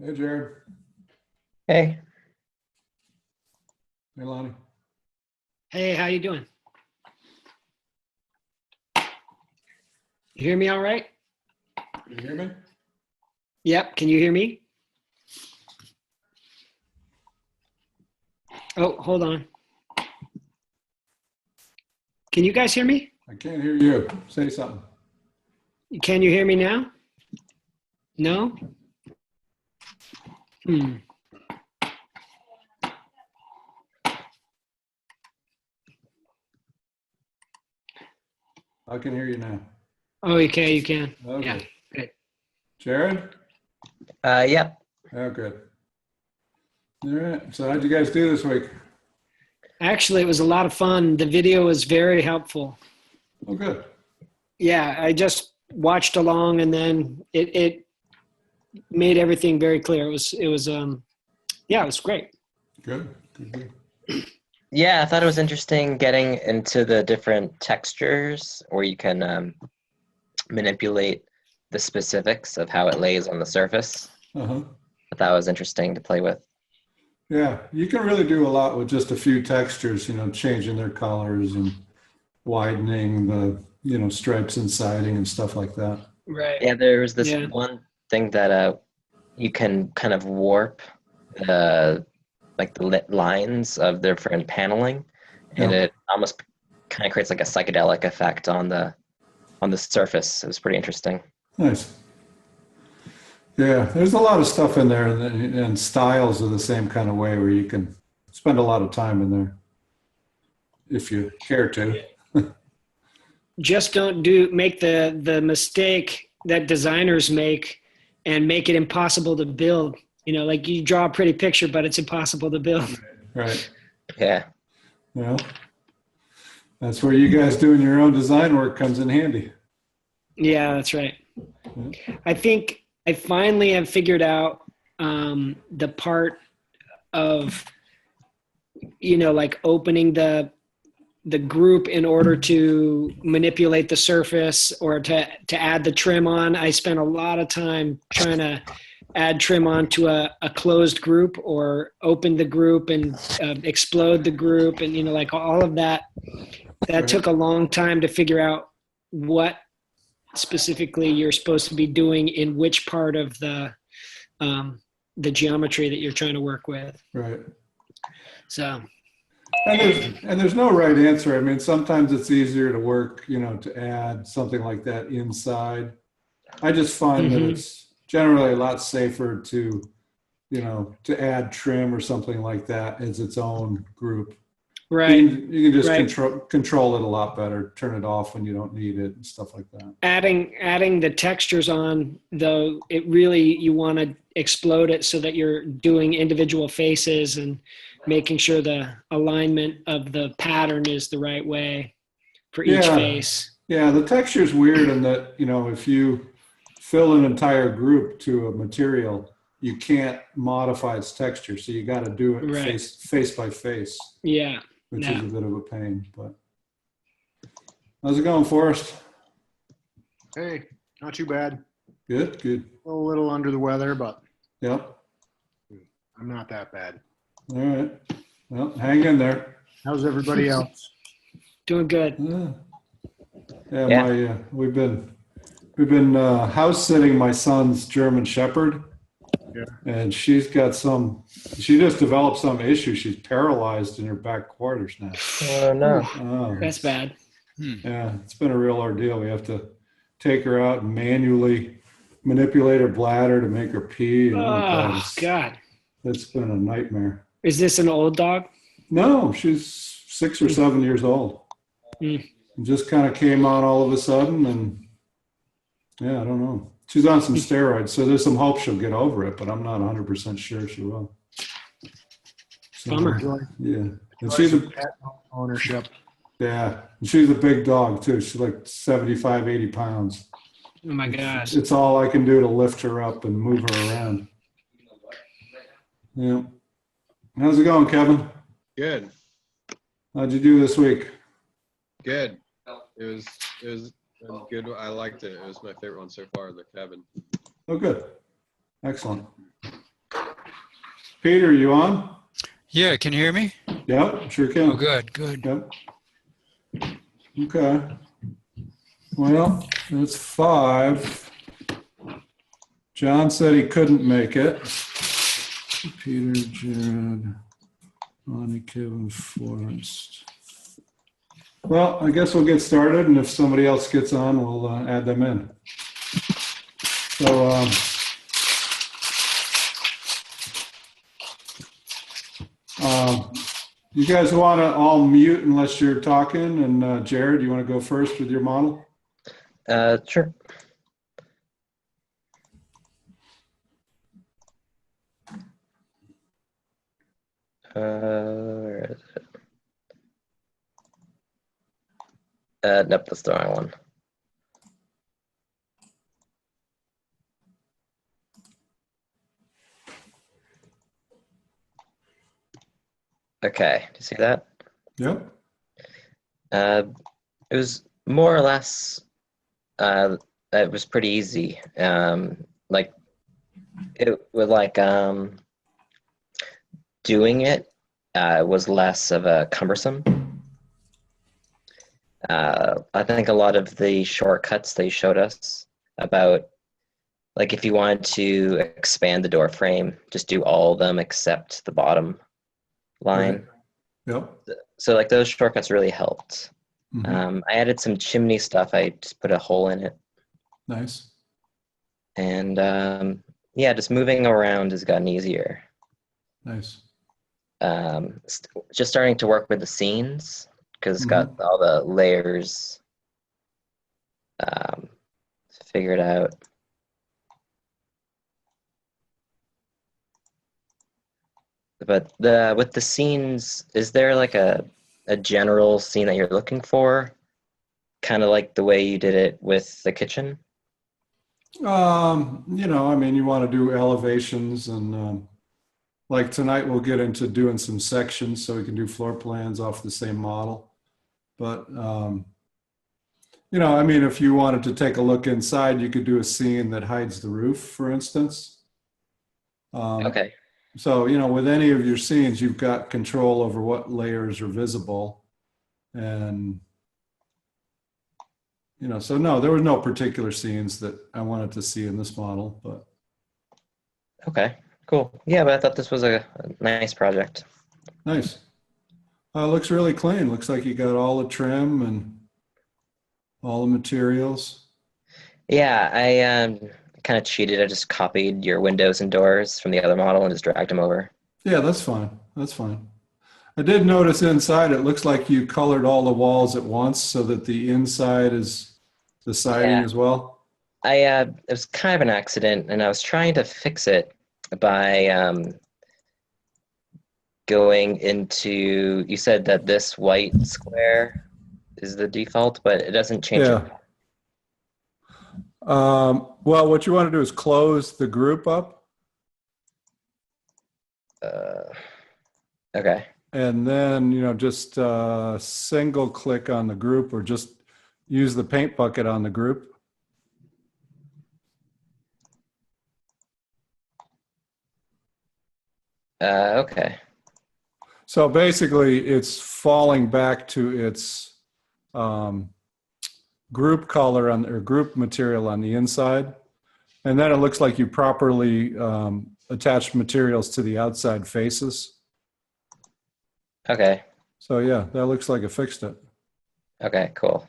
Hey, Jared. Hey, Hey, Lonnie. Hey, how you doing? You hear me all right? Can you hear me? Yep. Can you hear me? Oh, hold on. Can you guys hear me? I can't hear you. Say something. Can you hear me now? No? Hmm. I can hear you now. Oh, you can. Okay. Yeah, good. Jared? yep. Oh, good. All right. So how'd you guys do this week? Actually, it was a lot of fun. The video was very helpful. Oh, good. Yeah, I just watched along and then it made everything very clear. Yeah, it was great. Good. Good, good. Yeah, I thought it was interesting getting into the different textures where you can manipulate the specifics of how it lays on the surface. Uh-huh. I thought it was interesting to play with. Yeah, you can really do a lot with just a few textures, changing their colors and widening the, stripes and siding and stuff like that. Right. Yeah, there was this Yeah. one thing that you can kind of warp the like the lit lines of different paneling, and Yeah. it almost kind of creates like a psychedelic effect on the surface. It was pretty interesting. Nice. Yeah, there's a lot of stuff in there, and styles are the same kind of way where you can spend a lot of time in there if you care to. Just don't make the mistake that designers make and make it impossible to build. Like you draw a pretty picture, but it's impossible to build. Right. Yeah. Well, that's where you guys doing your own design work comes in handy. Yeah, that's right. Yeah. I think I finally have figured out the part of, like opening the group in order to manipulate the surface or to add the trim on. I spent a lot of time trying to add trim onto a closed group or open the group and explode the group. And, like all of that, Right. took a long time to figure out what specifically you're supposed to be doing in which part of the geometry that you're trying to work with. Right. So, And there's no right answer. I mean, sometimes it's easier to work, to add something like that inside. I just find that it's generally a lot safer to, to add trim or something like that as its own group. right. You can just Right. control it a lot better, turn it off when you don't need it and stuff like that. Adding the textures on, though, it really, you want to explode it so that you're doing individual faces and making sure the alignment of the pattern is the right way for each Yeah. face. Yeah, the texture's weird in that, if you fill an entire group to a material, you can't modify its texture. So you got to do it Right. face by face, Yeah. which Yeah. is a bit of a pain. But how's it going, Forrest? Hey, not too bad. Good, good. A little under the weather, but Yep. I'm not that bad. All right. Well, hang in there. How's everybody else? Doing good. Yeah, Yeah. we've been house sitting my son's German Shepherd. Yeah. And she just developed some issue. She's paralyzed in her back quarters now. Oh no. Oh, That's bad. yeah, it's been a real ordeal. We have to take her out and manually manipulate her bladder to make her pee. And Oh, God. It's been a nightmare. Is this an old dog? No, she's 6 or 7 years old. Mm. It just kind of came on all of a sudden, and yeah, I don't know. She's on some steroids, so there's some hope she'll get over it, but I'm not 100% sure she will. So, Bummer. yeah, and she's a Pet ownership. yeah, and she's a big dog too. She's like 75, 80 pounds. Oh, my gosh. It's all I can do to lift her up and move her around. Yeah. How's it going, Kevin? Good, How'd you do this week? good. It was good. I liked it. It was my favorite one so far, the cabin. Oh, good. Excellent. Peter, you on? Yeah, can you hear me? Yep, sure can. Oh, good, good. Yep. Okay. Well, it's 5. John said he couldn't make it. Peter, Jared, Lonnie, Kevin, Forrest. Well, I guess we'll get started, and if somebody else gets on, we'll add them in. So, you guys want to all mute unless you're talking, and Jared, you want to go first with your model? Sure. Where is it? Nope, that's the wrong one. Okay, do you see that? Yep. It was more or less, it was pretty easy. Like, it was like, doing it was less of a cumbersome. I think a lot of the shortcuts they showed us about, like if you wanted to expand the door frame, just do all of them except the bottom line. Right. Yep. So like those shortcuts really helped. Mhm. I added some chimney stuff. I just put a hole in it. Nice. And yeah, just moving around has gotten easier. Nice. Just starting to work with the scenes because it's got all the layers figured out. But with the scenes, is there like a general scene that you're looking for? Kind of like the way you did it with the kitchen? You know, I mean, you want to do elevations and like tonight we'll get into doing some sections so we can do floor plans off the same model. But, you know, I mean, if you wanted to take a look inside, you could do a scene that hides the roof, for instance. Okay. So, you know, with any of your scenes, you've got control over what layers are visible. And, you know, so no, there were no particular scenes that I wanted to see in this model, but. Okay, cool. Yeah, but I thought this was a nice project. Nice. Looks really clean. Looks like you got all the trim and all the materials. Yeah, I kind of cheated. I just copied your windows and doors from the other model and just dragged them over. Yeah, that's fine. That's fine. I did notice inside, it looks like you colored all the walls at once so that the inside is the siding Yeah. as well. It was kind of an accident, and I was trying to fix it by going into, you said that this white square is the default, but it doesn't change it. Yeah. Well, what you want to do is close the group up. Okay. And then, you know, just single click on the group or just use the paint bucket on the group. Okay. So basically it's falling back to its group color on or group material on the inside. And then it looks like you properly attached materials to the outside faces. Okay. So yeah, that looks like it fixed it. Okay, cool.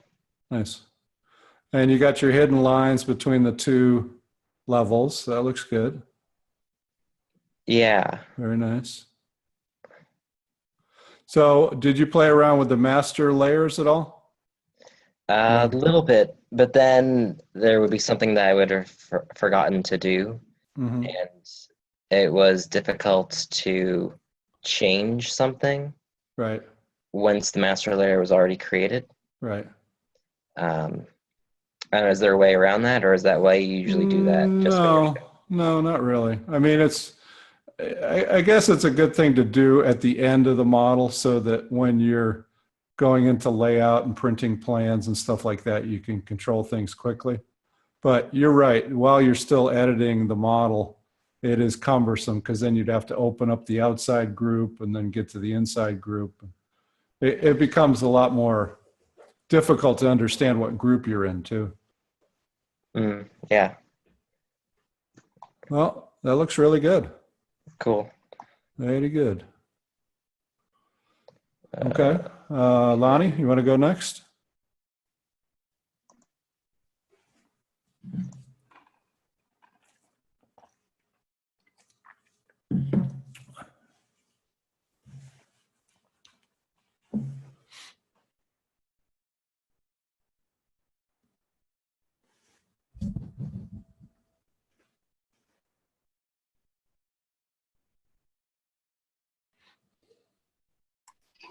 Nice. And you got your hidden lines between the two levels. That looks good. Yeah. Very nice. So did you play around with the master layers at all? A little bit, but then there would be something that I would have forgotten to do, Mm-hmm. and it was difficult to change something Right, once the master layer was already created. right. I don't know, is there a way around that, or is that why you usually do that? Just when you're No, not really. I mean, I guess it's a good thing to do at the end of the model so that when you're going into layout and printing plans and stuff like that, you can control things quickly. But you're right. While you're still editing the model, it is cumbersome because then you'd have to open up the outside group and then get to the inside group. It becomes a lot more difficult to understand what group you're in too. Yeah, Well, that looks really good. cool. Very good. Okay. Lonnie, you want to go next?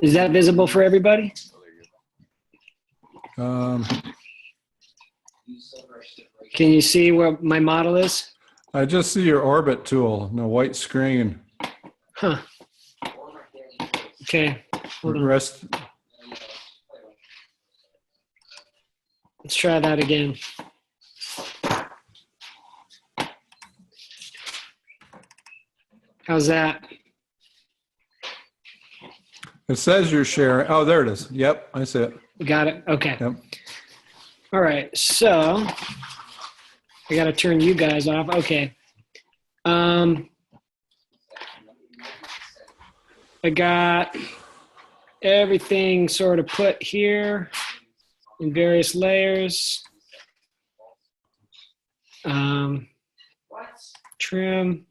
Is that visible for everybody? Can you see where my model is? I just see your orbit tool in a white screen. Huh. Okay. Hold on. Rest. Let's try that again. How's that? It says you're sharing. Oh, there it is. Yep, I see it. Got it? Okay. Yep. All right. So I got to turn you guys off. Okay. I got everything sort of put here in various layers. Trim.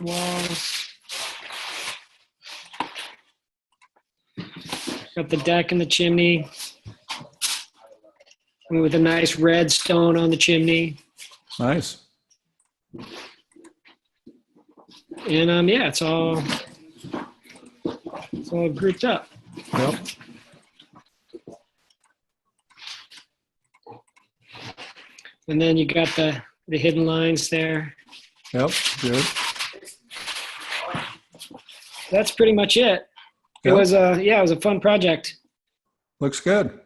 Walls. Got the deck and the chimney with a nice red stone on the chimney. Nice. And yeah, it's all grouped up. Yep. And then you got the hidden lines there. Yep. Good. That's pretty much it. It Yep. was a fun project. Looks good.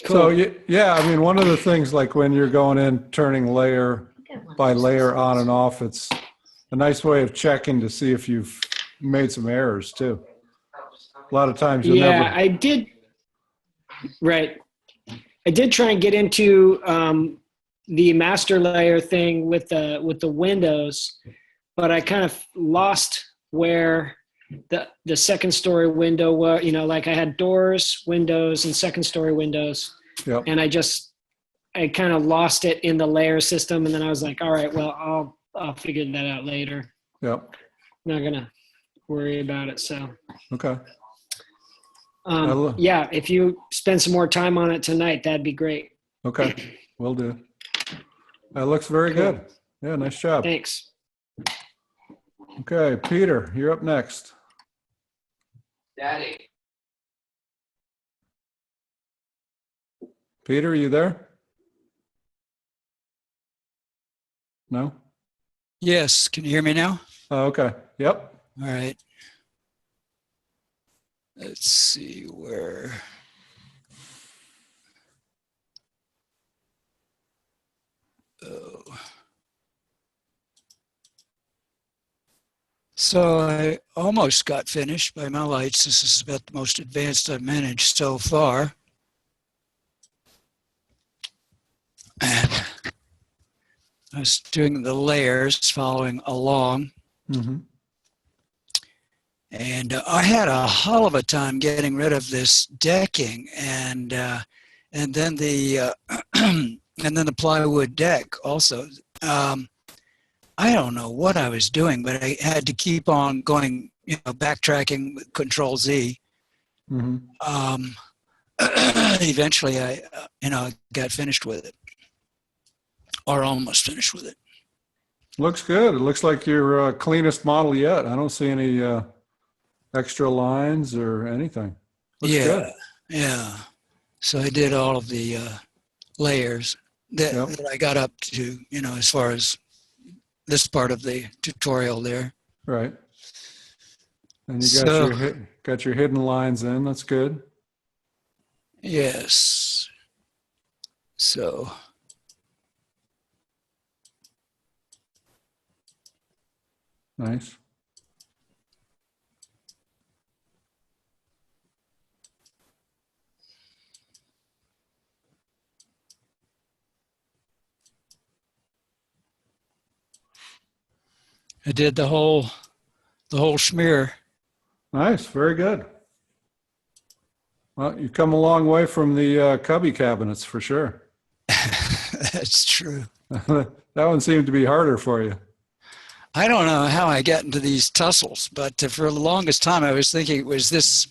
Cool. So yeah, I mean, one of the things like when you're going in, turning layer by layer on and off, it's a nice way of checking to see if you've made some errors too. A lot of times you'll Yeah, never. I did. Right. I did try and get into the master layer thing with the windows, but I kind of lost where the second story window was. You know, like I had doors, windows, and second story windows, Yep. and I kind of lost it in the layer system, and then I was like, all right, well, I'll figure that out later. Yep. Not gonna worry about it. So. Okay. Yeah, if you spend some more time on it tonight, that'd be great. Okay. Will do. That looks very Cool. good. Yeah. Nice job. Thanks. Okay, Peter, you're up next. Daddy. Peter, are you there? No? Yes, can you hear me now? Oh, okay. Yep. All right. Let's see where. Oh. So I almost got finished by my lights. This is about the most advanced I've managed so far. And I was doing the layers, following along. Mm-hmm. And I had a hell of a time getting rid of this decking and then the and then the plywood deck also. I don't know what I was doing, but I had to keep on going, backtracking with Control Z. Mm-hmm. Eventually, I got finished with it, or almost finished with it. Looks good. It looks like your cleanest model yet. I don't see any extra lines or anything. Looks good. Yeah. So I did all of the layers that I got up to, as far as this part of the tutorial there. Right. And you got your hidden lines in. That's good. Yes. So Nice. I did the whole smear. Nice. Very good. Well, you've come a long way from the cubby cabinets for sure. That's true. That one seemed to be harder for you. I don't know how I got into these tussles, but for the longest time I was thinking it was this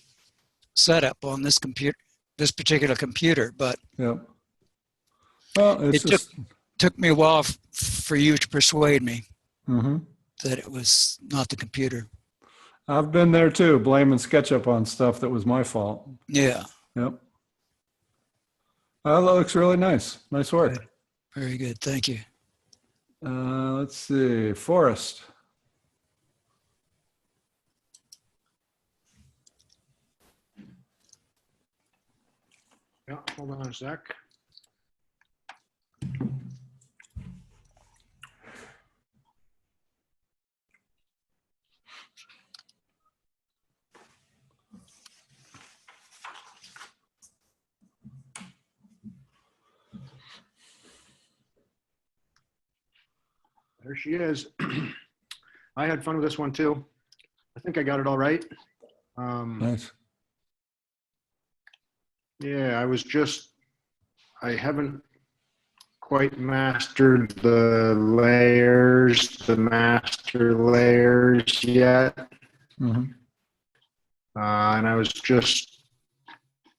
setup on this computer, this particular computer. But Yep. Well, it's it just. took me a while for you to persuade me Mhm. that it was not the computer. I've been there too, blaming SketchUp on stuff that was my fault. Yeah, Yep. That looks really nice. Nice work. Good. Very good. Thank you. Let's see, Forest. Yeah, hold on a sec. There she is. I had fun with this one too. I think I got it all right. Nice. Yeah, I haven't quite mastered the master layers yet. Mhm. And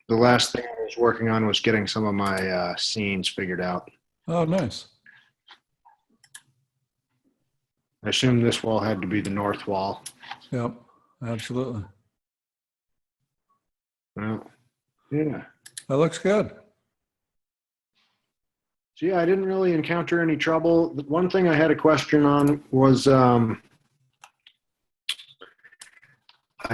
the last thing I was working on was getting some of my scenes figured out. Oh, nice. I assume this wall had to be the north wall. Yep, absolutely. Well, yeah. That looks good. So yeah, I didn't really encounter any trouble. The one thing I had a question on was I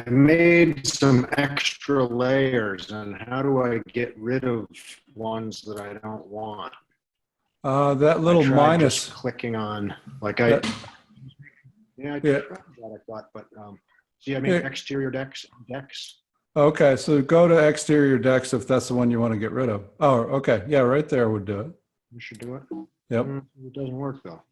made some extra layers, and how do I get rid of ones that I don't want? That little I tried minus. just clicking on, like That- yeah, I Yeah. tried that, I thought, but see, I made Yeah. exterior decks. Okay, so go to exterior decks if that's the one you want to get rid of. Oh, okay. Yeah, right there would do it. You should do it. Yep. It doesn't work though.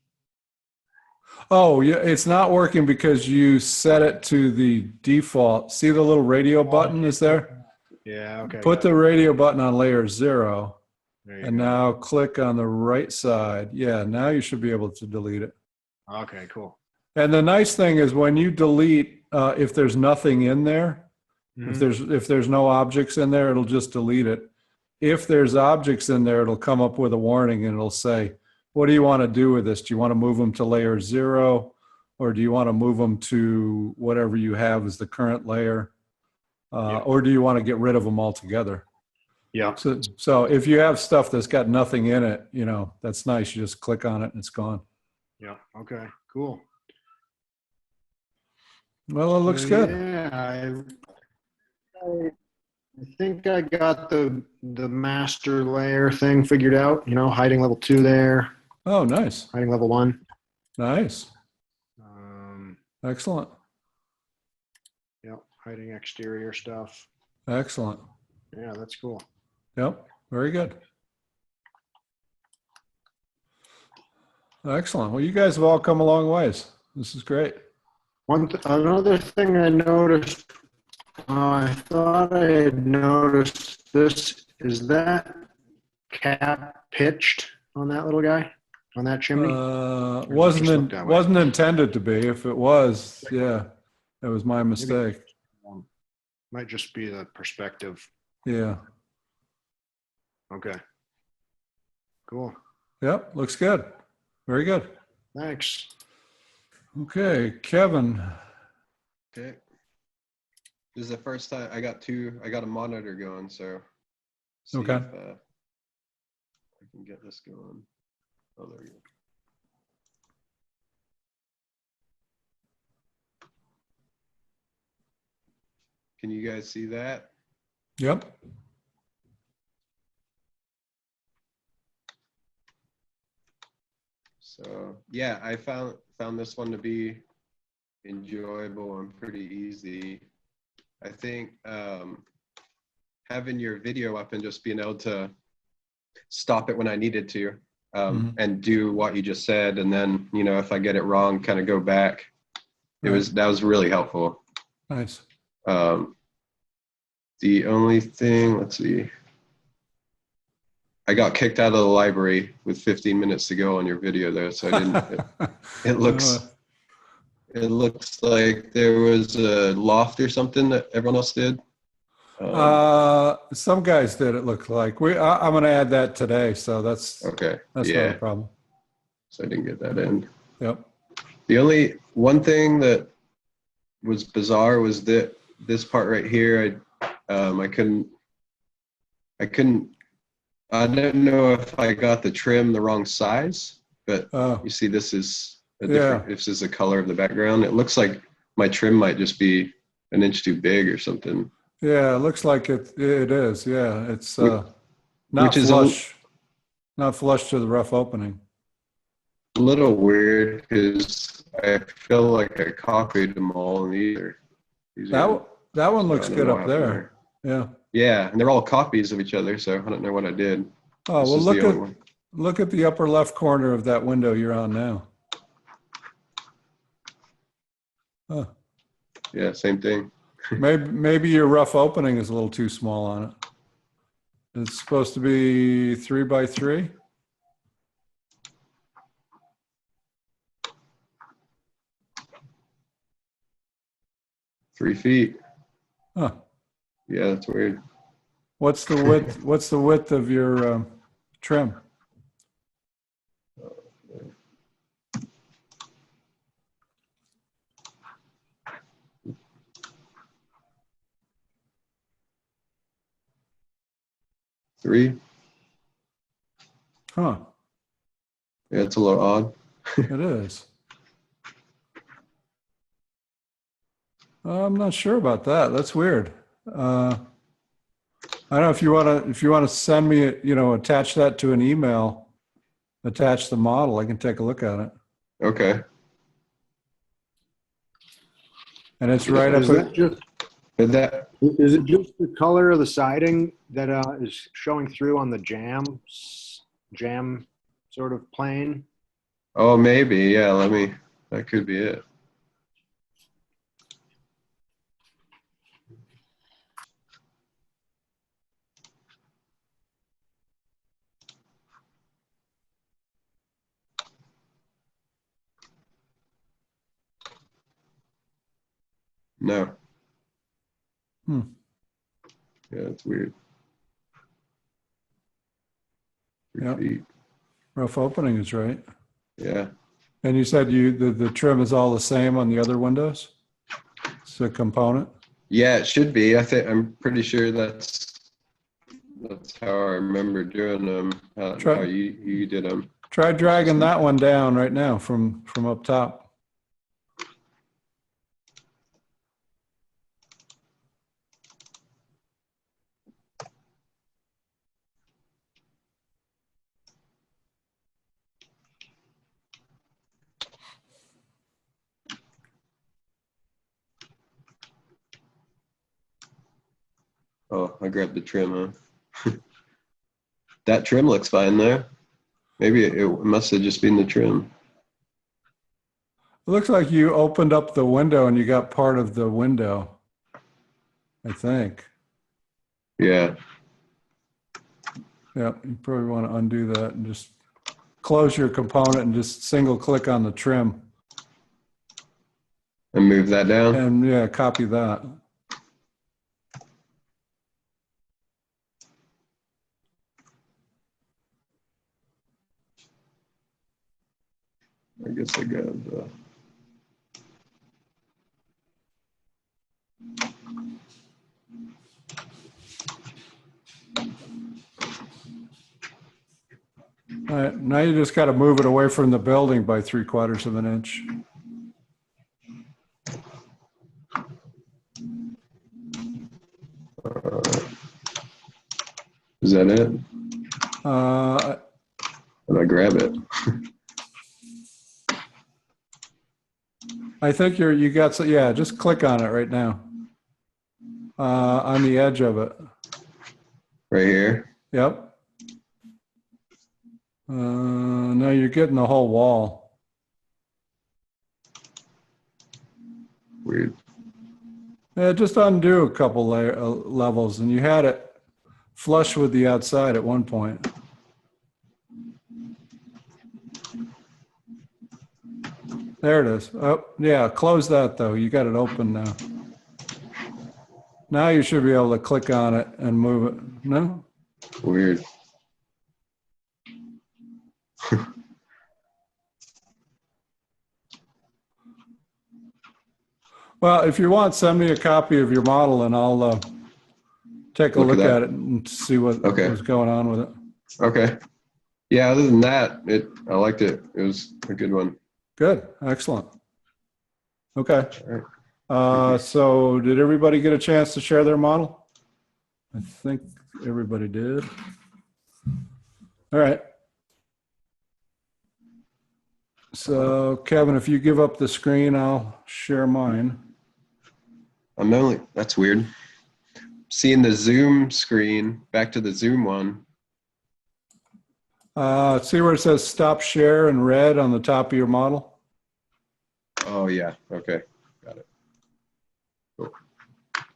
Oh, yeah, it's not working because you set it to the default. See the little radio button is there? Yeah. Okay. Put the radio button on layer 0 There you and go. now click on the right side. Yeah, now you should be able to delete it. Okay. Cool. And the nice thing is when you delete, if there's nothing in there, Mhm. if there's no objects in there, it'll just delete it. If there's objects in there, it'll come up with a warning and it'll say, what do you want to do with this? Do you want to move them to layer 0 or do you want to move them to whatever you have as the current layer? Yeah. Or do you want to get rid of them altogether? Yeah. So if you have stuff that's got nothing in it, that's nice. You just click on it and it's gone. Yeah. Okay. Cool. Well, it looks good. Yeah. I think I got the master layer thing figured out. Hiding level 2 there, Oh, nice. hiding level 1. Nice. Um, Excellent. yeah, hiding exterior stuff. Excellent. Yeah, that's cool. Yep. Very good. Excellent. Well, you guys have all come a long ways. This is great. Another thing I noticed, I thought I had noticed this, is that cap pitched on that little guy, on that chimney? Or does it just look that way? Wasn't intended to be. If it was, yeah, that was my mistake. Might just be the perspective. Yeah. Okay. Cool. Yep. Looks good. Very good. Thanks. Okay, Kevin. Okay. This is the first time I got a monitor going, so see Okay. if I can get this going. Oh, there we go. Can you guys see that? Yep. So yeah, I found this one to be enjoyable and pretty easy. I think having your video up and just being able to stop it when I needed to, and do what you just said, and then, you know, if I get it wrong, kind of go back. That was really helpful. Nice. The only thing, let's see, I got kicked out of the library with 15 minutes to go on your video there, so I didn't. It looks like there was a loft or something that everyone else did. Some guys did, it looked like. I'm going to add that today, so that's Okay. not a problem. So I didn't get that in. Yep. The only one thing that was bizarre was that this part right here, I don't know if I got the trim the wrong size, but you see this is a different, this is the color of the background. It looks like my trim might just be an inch too big or something. Yeah, it looks like it is. Yeah, it's not which is flush, not flush to the rough opening. A little weird because I feel like I copied them all, and that one looks good up there. Yeah. Yeah, and they're all copies of each other, so I don't know what I did. Oh, well, look at the upper left corner of that window you're on now. Huh. Yeah, same thing. Maybe your rough opening is a little too small on it. It's supposed to be 3 by 3. Three feet. Huh. Yeah, that's weird. What's the width? What's the width of your trim? Three. Huh. Yeah, it's a little odd. It is. I'm not sure about that. That's weird. I don't know if you want to send me, attach that to an email, attach the model. I can take a look at it. Okay. And it's right up. Is it just the color of the siding that is showing through on the jam sort of plane? Oh, maybe. Yeah, that could be it. No. Hmm. Yeah, it's weird. 3 Yep. feet. Rough opening is right. Yeah. And you said the trim is all the same on the other windows? It's a component? Yeah, it should be. I'm pretty sure that's how I remember doing them. How you did them. Try dragging that one down right now from up top. Oh, I grabbed the trim, huh? That trim looks fine there. Maybe it must have just been the trim. It looks like you opened up the window and you got part of the window, I think. Yeah. Yeah, you probably want to undo that and just close your component and just single click on the trim. And move that down? And yeah, copy that. I guess I got the... All right, now you just got to move it away from the building by 3/4 of an inch. Is that it? Did I grab it? I think you got, so yeah, just click on it right now. On the edge of it. Right here. Yep. Now you're getting the whole wall. Weird. Yeah, just undo a couple levels, and you had it flush with the outside at one point. There it is. Oh, yeah, close that though. You got it open now. Now you should be able to click on it and move it. No? Weird. Well, if you want, send me a copy of your model and I'll take a Look look at that. at it and see what Okay. was going on with it. Okay. Yeah, other than that, I liked it. It was a good one. Good. Excellent. Okay. All right. So did everybody get a chance to share their model? I think everybody did. All right. So Kevin, if you give up the screen, I'll share mine. That's weird. Seeing the Zoom screen, back to the Zoom one. See where it says stop share in red on the top of your model? Oh yeah, okay, got it. Cool.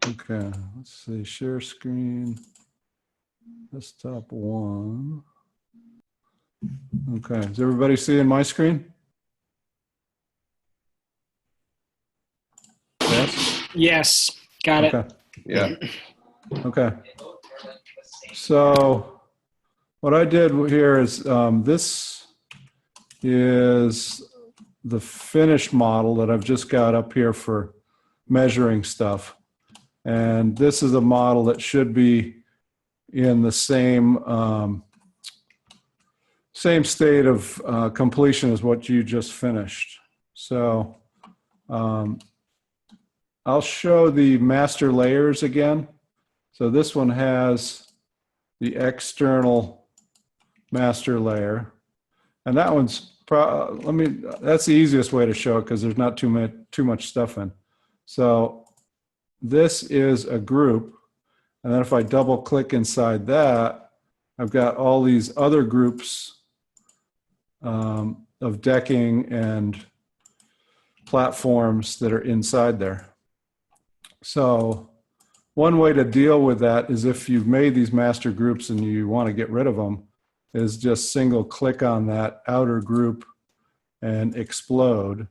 Okay, let's see, share screen, desktop one. Okay, is everybody seeing my screen? Yes? Yes, got it. Okay, Yeah, okay. So what I did here is, this is the finished model that I've just got up here for measuring stuff. And this is a model that should be in the same state of completion as what you just finished. So I'll show the master layers again. So this one has the external master layer. And that one's, that's the easiest way to show it because there's not too much stuff in. So this is a group. And then if I double click inside that, I've got all these other groups of decking and platforms that are inside there. So one way to deal with that is if you've made these master groups and you want to get rid of them, is just single click on that outer group and explode.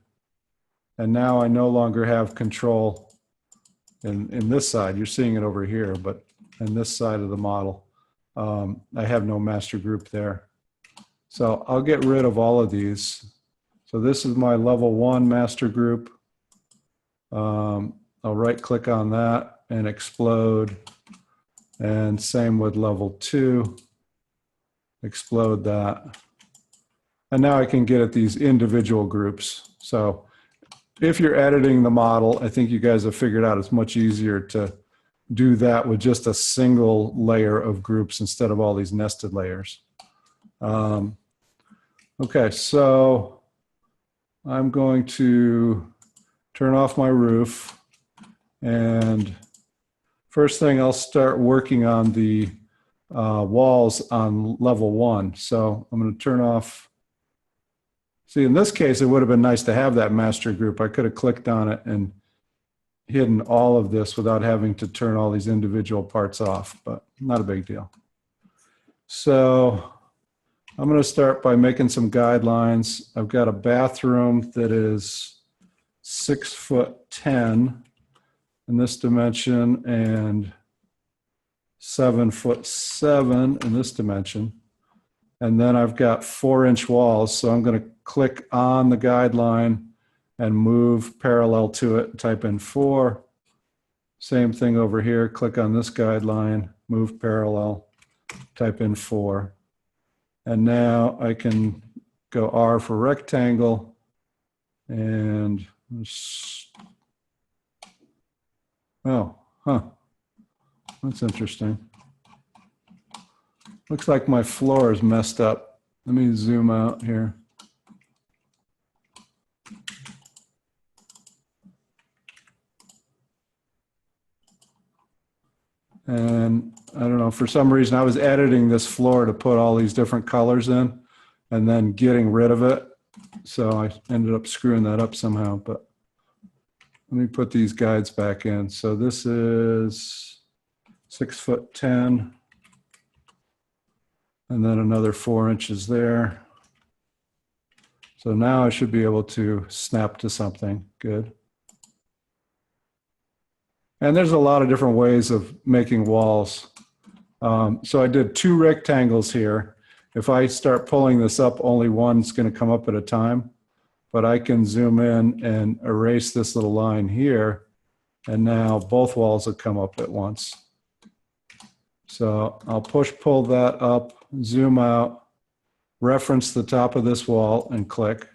And now I no longer have control in this side. You're seeing it over here, but in this side of the model, I have no master group there. So I'll get rid of all of these. So this is my level 1 master group. I'll right click on that and explode. And same with level 2. Explode that. And now I can get at these individual groups. So if you're editing the model, I think you guys have figured out it's much easier to do that with just a single layer of groups instead of all these nested layers. Okay, so I'm going to turn off my roof, and first thing I'll start working on the walls on level 1. So I'm going to turn off. See, in this case, it would have been nice to have that master group. I could have clicked on it and hidden all of this without having to turn all these individual parts off, but not a big deal. So I'm going to start by making some guidelines. I've got a bathroom that is 6'10" in this dimension and 7'7" in this dimension. And then I've got 4-inch walls. So I'm going to click on the guideline and move parallel to it, type in 4. Same thing over here, click on this guideline, move parallel, type in 4. And now I can go R for rectangle and, oh, huh, that's interesting. Looks like my floor is messed up. Let me zoom out here. And I don't know, for some reason I was editing this floor to put all these different colors in and then getting rid of it. So I ended up screwing that up somehow, but let me put these guides back in. So this is 6'10", and then another 4 inches there. So now I should be able to snap to something good. And there's a lot of different ways of making walls. So I did 2 rectangles here. If I start pulling this up, only one's going to come up at a time. But I can zoom in and erase this little line here. And now both walls will come up at once. So I'll pull that up, zoom out, reference the top of this wall and click.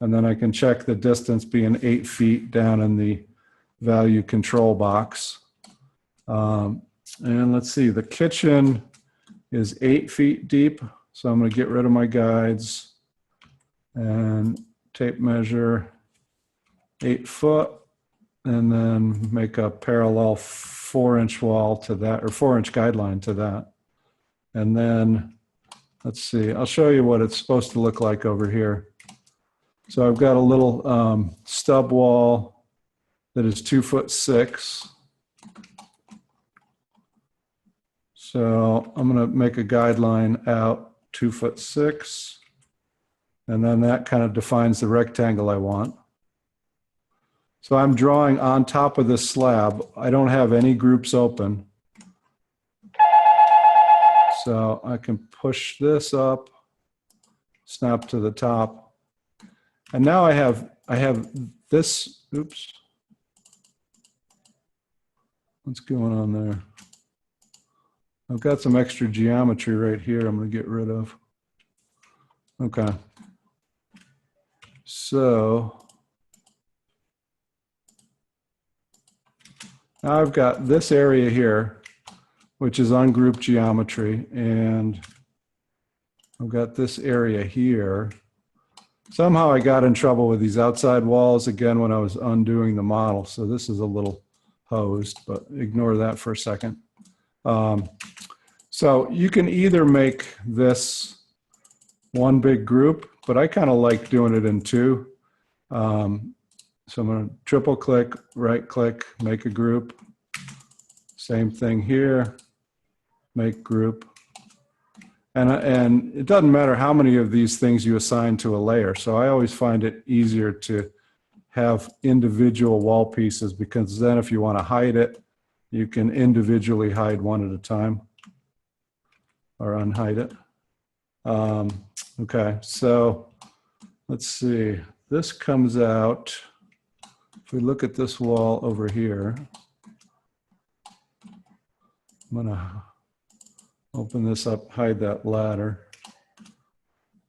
And then I can check the distance being 8 feet down in the value control box. And let's see, the kitchen is 8 feet deep. So I'm going to get rid of my guides and tape measure 8 foot and then make a parallel 4-inch wall to that, or 4-inch guideline to that. And then let's see, I'll show you what it's supposed to look like over here. So I've got a little stub wall that is 2'6". So I'm going to make a guideline out 2'6". And then that kind of defines the rectangle I want. So I'm drawing on top of this slab. I don't have any groups open. So I can push this up, snap to the top. And now I have this, oops. What's going on there? I've got some extra geometry right here I'm going to get rid of. Okay. So now I've got this area here, which is ungrouped geometry, and I've got this area here. Somehow I got in trouble with these outside walls again when I was undoing the model. So this is a little hosed, but ignore that for a second. So you can either make this one big group, but I kind of like doing it in 2. So I'm going to triple click, right click, make a group. Same thing here, make group. And it doesn't matter how many of these things you assign to a layer. So I always find it easier to have individual wall pieces, because then if you want to hide it, you can individually hide one at a time or unhide it. Okay, so let's see. This comes out, if we look at this wall over here, I'm going to open this up, hide that ladder.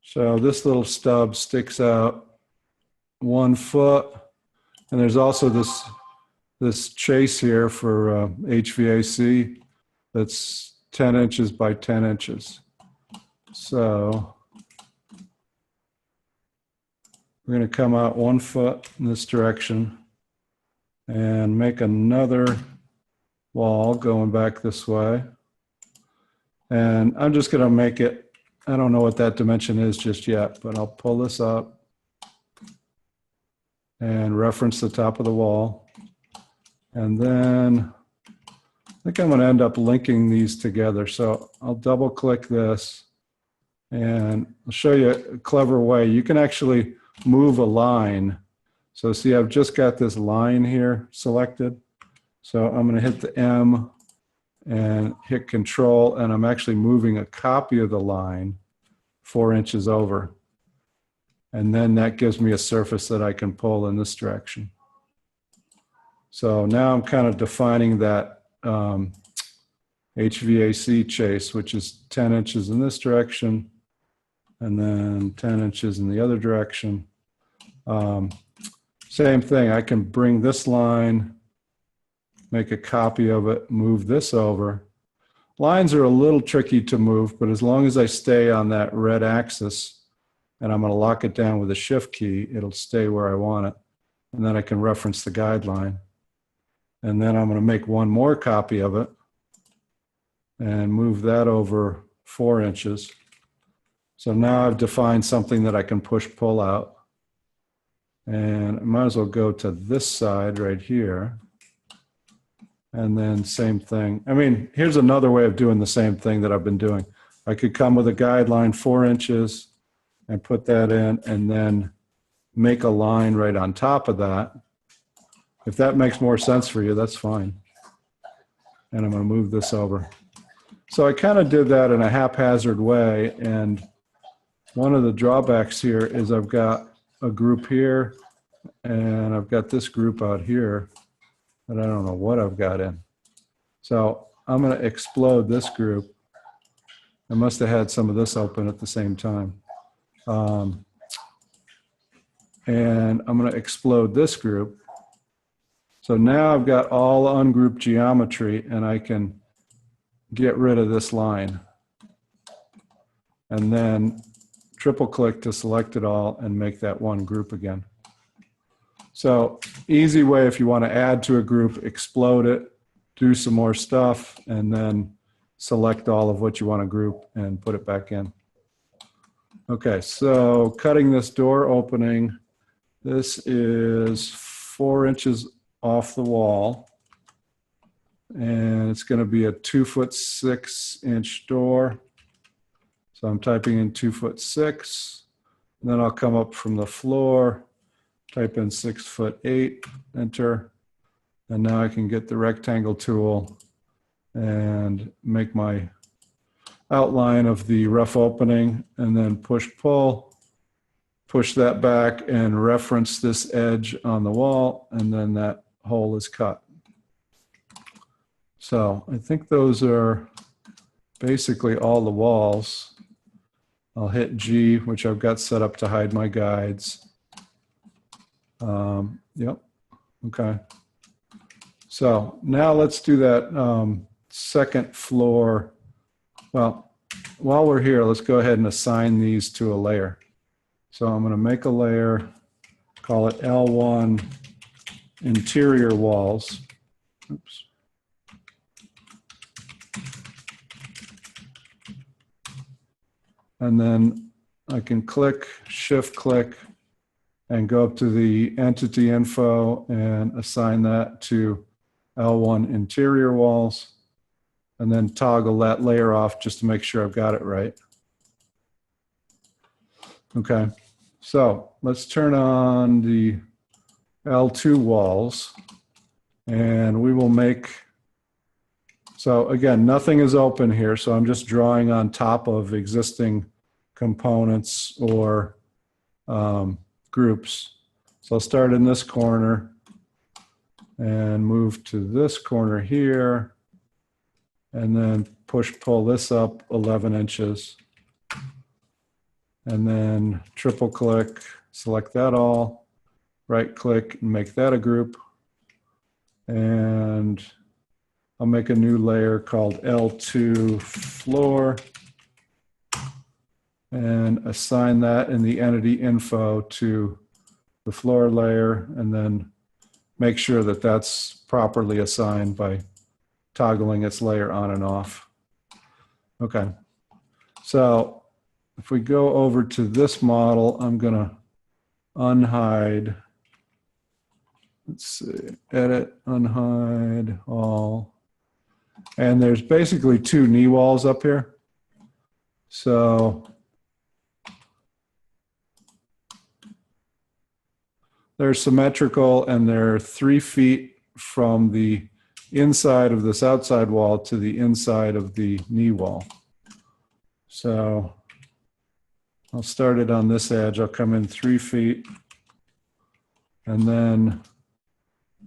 So this little stub sticks out 1 foot, and there's also this chase here for HVAC that's 10 inches by 10 inches. So we're going to come out 1 foot in this direction and make another wall going back this way. And I'm just going to make it, I don't know what that dimension is just yet, but I'll pull this up and reference the top of the wall. And then I think I'm going to end up linking these together. So I'll double click this and I'll show you a clever way. You can actually move a line. So see, I've just got this line here selected. So I'm going to hit the M and hit Control, and I'm actually moving a copy of the line 4 inches over. And then that gives me a surface that I can pull in this direction. So now I'm kind of defining that HVAC chase, which is 10 inches in this direction, and then 10 inches in the other direction. Same thing, I can bring this line, make a copy of it, move this over. Lines are a little tricky to move, but as long as I stay on that red axis, and I'm going to lock it down with a shift key, it'll stay where I want it. And then I can reference the guideline. And then I'm going to make one more copy of it. and move that over 4 inches. So now I've defined something that I can push pull out. And I might as well go to this side right here. And then same thing. I mean, here's another way of doing the same thing that I've been doing. I could come with a guideline 4 inches and put that in and then make a line right on top of that. If that makes more sense for you, that's fine. And I'm going to move this over. So I kind of did that in a haphazard way. And one of the drawbacks here is I've got a group here and I've got this group out here that I don't know what I've got in. So I'm going to explode this group. I must have had some of this open at the same time. And I'm going to explode this group. So now I've got all ungrouped geometry and I can get rid of this line. And then triple click to select it all and make that one group again. So easy way if you want to add to a group, explode it, do some more stuff, and then select all of what you want to group and put it back in. Okay, so cutting this door opening, this is 4 inches off the wall. And it's going to be a 2'6" door. So I'm typing in 2'6". And then I'll come up from the floor, type in 6'8", enter. And now I can get the rectangle tool and make my outline of the rough opening and then push pull, push that back and reference this edge on the wall, and then that hole is cut. So I think those are basically all the walls. I'll hit G, which I've got set up to hide my guides. Yep, okay. So now let's do that second floor. Well, while we're here, let's go ahead and assign these to a layer. So I'm going to make a layer, call it L1 interior walls. Oops. And then I can click, shift click, and go up to the entity info and assign that to L1 interior walls, and then toggle that layer off just to make sure I've got it right. Okay, so let's turn on the L2 walls and we will make, so again, nothing is open here, so I'm just drawing on top of existing components or groups. So I'll start in this corner and move to this corner here and then push pull this up 11 inches and then triple click, select that all, right click and make that a group, and I'll make a new layer called L2 floor and assign that in the entity info to the floor layer, and then make sure that that's properly assigned by toggling its layer on and off. Okay, so if we go over to this model, I'm gonna unhide, let's see, edit, unhide all. And there's basically 2 knee walls up here. So they're symmetrical and they're 3 feet from the inside of this outside wall to the inside of the knee wall. So I'll start it on this edge. I'll come in 3 feet. And then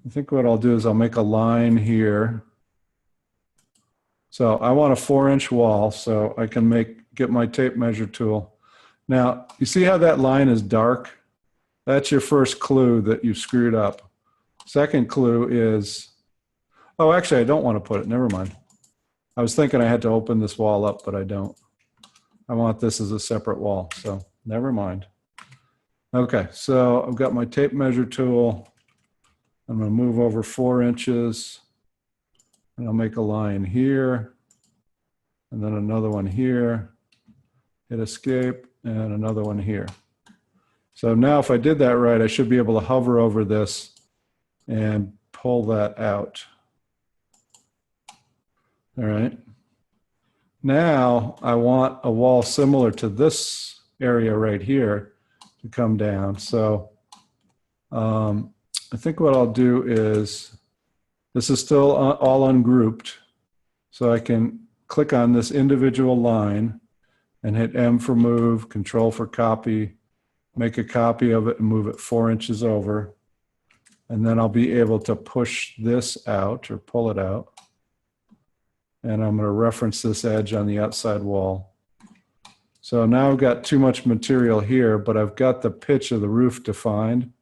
I think what I'll do is I'll make a line here. So I want a 4-inch wall, so I can get my tape measure tool. Now, you see how that line is dark? That's your first clue that you screwed up. Second clue is, oh, actually, I don't want to put it. Never mind. I was thinking I had to open this wall up, but I don't. I want this as a separate wall, so never mind. Okay, so I've got my tape measure tool. I'm going to move over 4 inches, and I'll make a line here. and then another one here, hit escape, and another one here. So now if I did that right, I should be able to hover over this and pull that out. All right. Now I want a wall similar to this area right here to come down. So I think what I'll do is, this is still all ungrouped. So I can click on this individual line and hit M for move, Control for copy, make a copy of it and move it 4 inches over. And then I'll be able to push this out or pull it out. And I'm going to reference this edge on the outside wall. So now I've got too much material here, but I've got the pitch of the roof defined.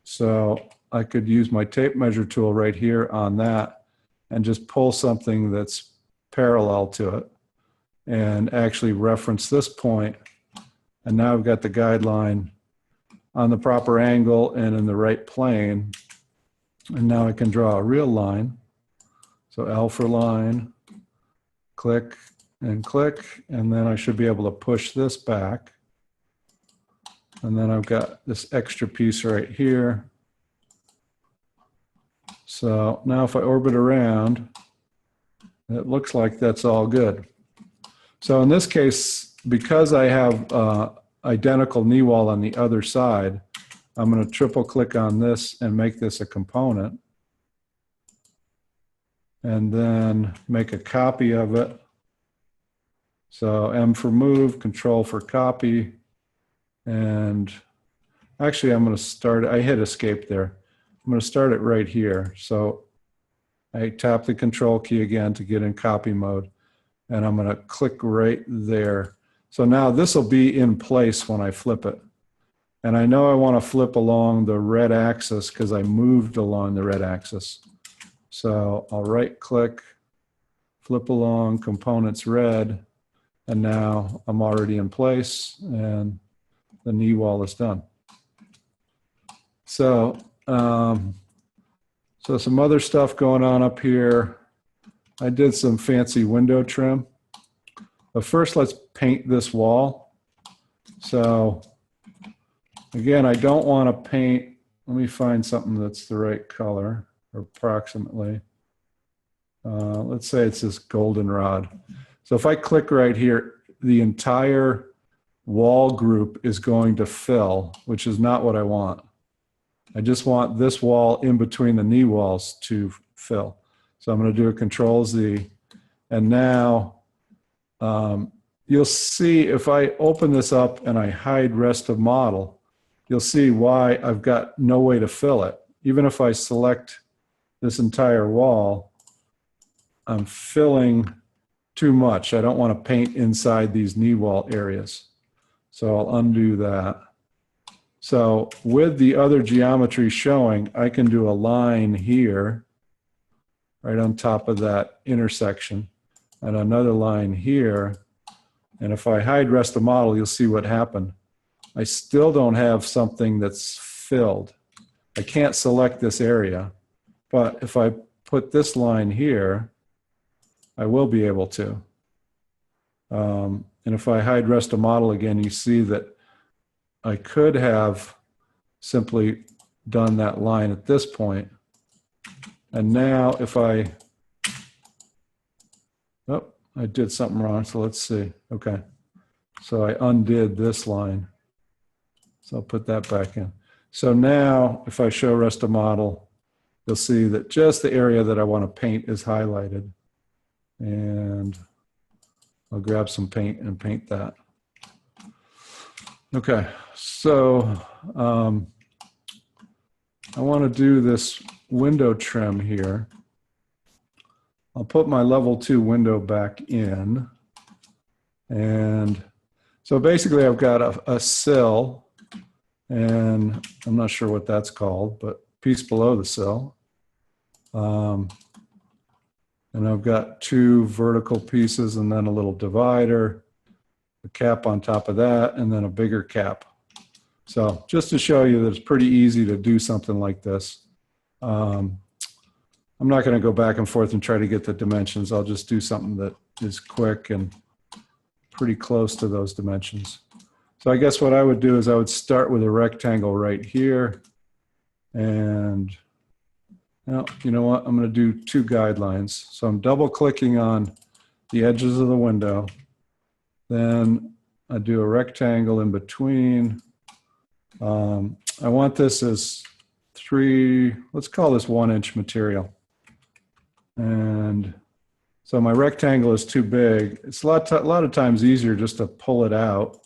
So I could use my tape measure tool right here on that and just pull something that's parallel to it and actually reference this point. And now I've got the guideline on the proper angle and in the right plane. And now I can draw a real line. So L for line, click, and then I should be able to push this back. And then I've got this extra piece right here. So now if I orbit around, it looks like that's all good. So in this case, because I have identical knee wall on the other side, I'm going to triple click on this and make this a component. And then make a copy of it. So M for move, Control for copy. And actually I'm going to start, I hit escape there. I'm going to start it right here. So I tap the Control key again to get in copy mode. And I'm going to click right there. So now this will be in place when I flip it. And I know I want to flip along the red axis because I moved along the red axis. So I'll right click, flip along components red, and now I'm already in place and the knee wall is done. So, so some other stuff going on up here. I did some fancy window trim. But first let's paint this wall. So again, I don't want to paint, let me find something that's the right color, or approximately. Let's say it's this goldenrod. So if I click right here, the entire wall group is going to fill, which is not what I want. I just want this wall in between the knee walls to fill. So I'm going to do a Control Z. And now you'll see if I open this up and I hide rest of model, you'll see why I've got no way to fill it. Even if I select this entire wall, I'm filling too much. I don't want to paint inside these knee wall areas. So I'll undo that. So with the other geometry showing, I can do a line here, right on top of that intersection, and another line here. And if I hide rest of model, you'll see what happened. I still don't have something that's filled. I can't select this area, but if I put this line here, I will be able to. And if I hide rest of model again, you see that I could have simply done that line at this point. And now if I did something wrong, so let's see. Okay, so I undid this line. So I'll put that back in. So now if I show rest of model, you'll see that just the area that I want to paint is highlighted. And I'll grab some paint and paint that. Okay, so I want to do this window trim here. I'll put my level 2 window back in. And so basically I've got a sill, and I'm not sure what that's called, but piece below the sill. And I've got 2 vertical pieces and then a little divider, a cap on top of that, and then a bigger cap. So just to show you that it's pretty easy to do something like this, I'm I'm not going to go back and forth and try to get the dimensions. I'll just do something that is quick and pretty close to those dimensions. So I guess what I would do is I would start with a rectangle right here. And now, you know what? I'm going to do 2 guidelines. So I'm double clicking on the edges of the window. Then I do a rectangle in between. I want this as 3, let's call this 1-inch material. And so my rectangle is too big. It's a lot of times easier just to pull it out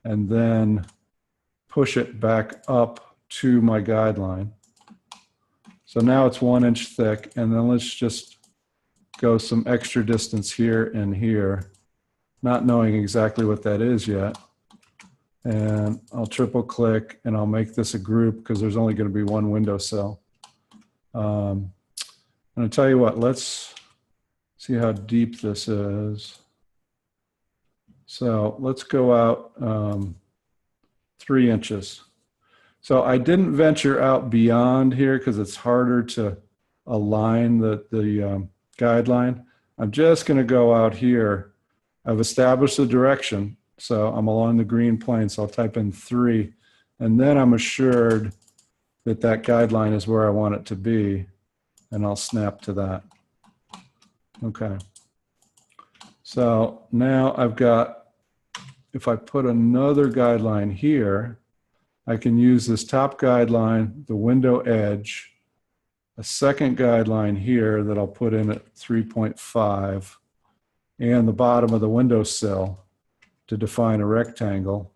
and then push it back up to my guideline. So now it's 1 inch thick, and then let's just go some extra distance here and here, not knowing exactly what that is yet. And I'll triple click and I'll make this a group because there's only going to be 1 windowsill. And I'll tell you what, let's see how deep this is. So let's go out 3 inches. So I didn't venture out beyond here because it's harder to align the guideline. I'm just going to go out here. I've established the direction. So I'm along the green plane. So I'll type in 3. And then I'm assured that that guideline is where I want it to be. And I'll snap to that. Okay. So now I've got, if I put another guideline here, I can use this top guideline, the window edge, a second guideline here that I'll put in at 3.5, and the bottom of the windowsill to define a rectangle.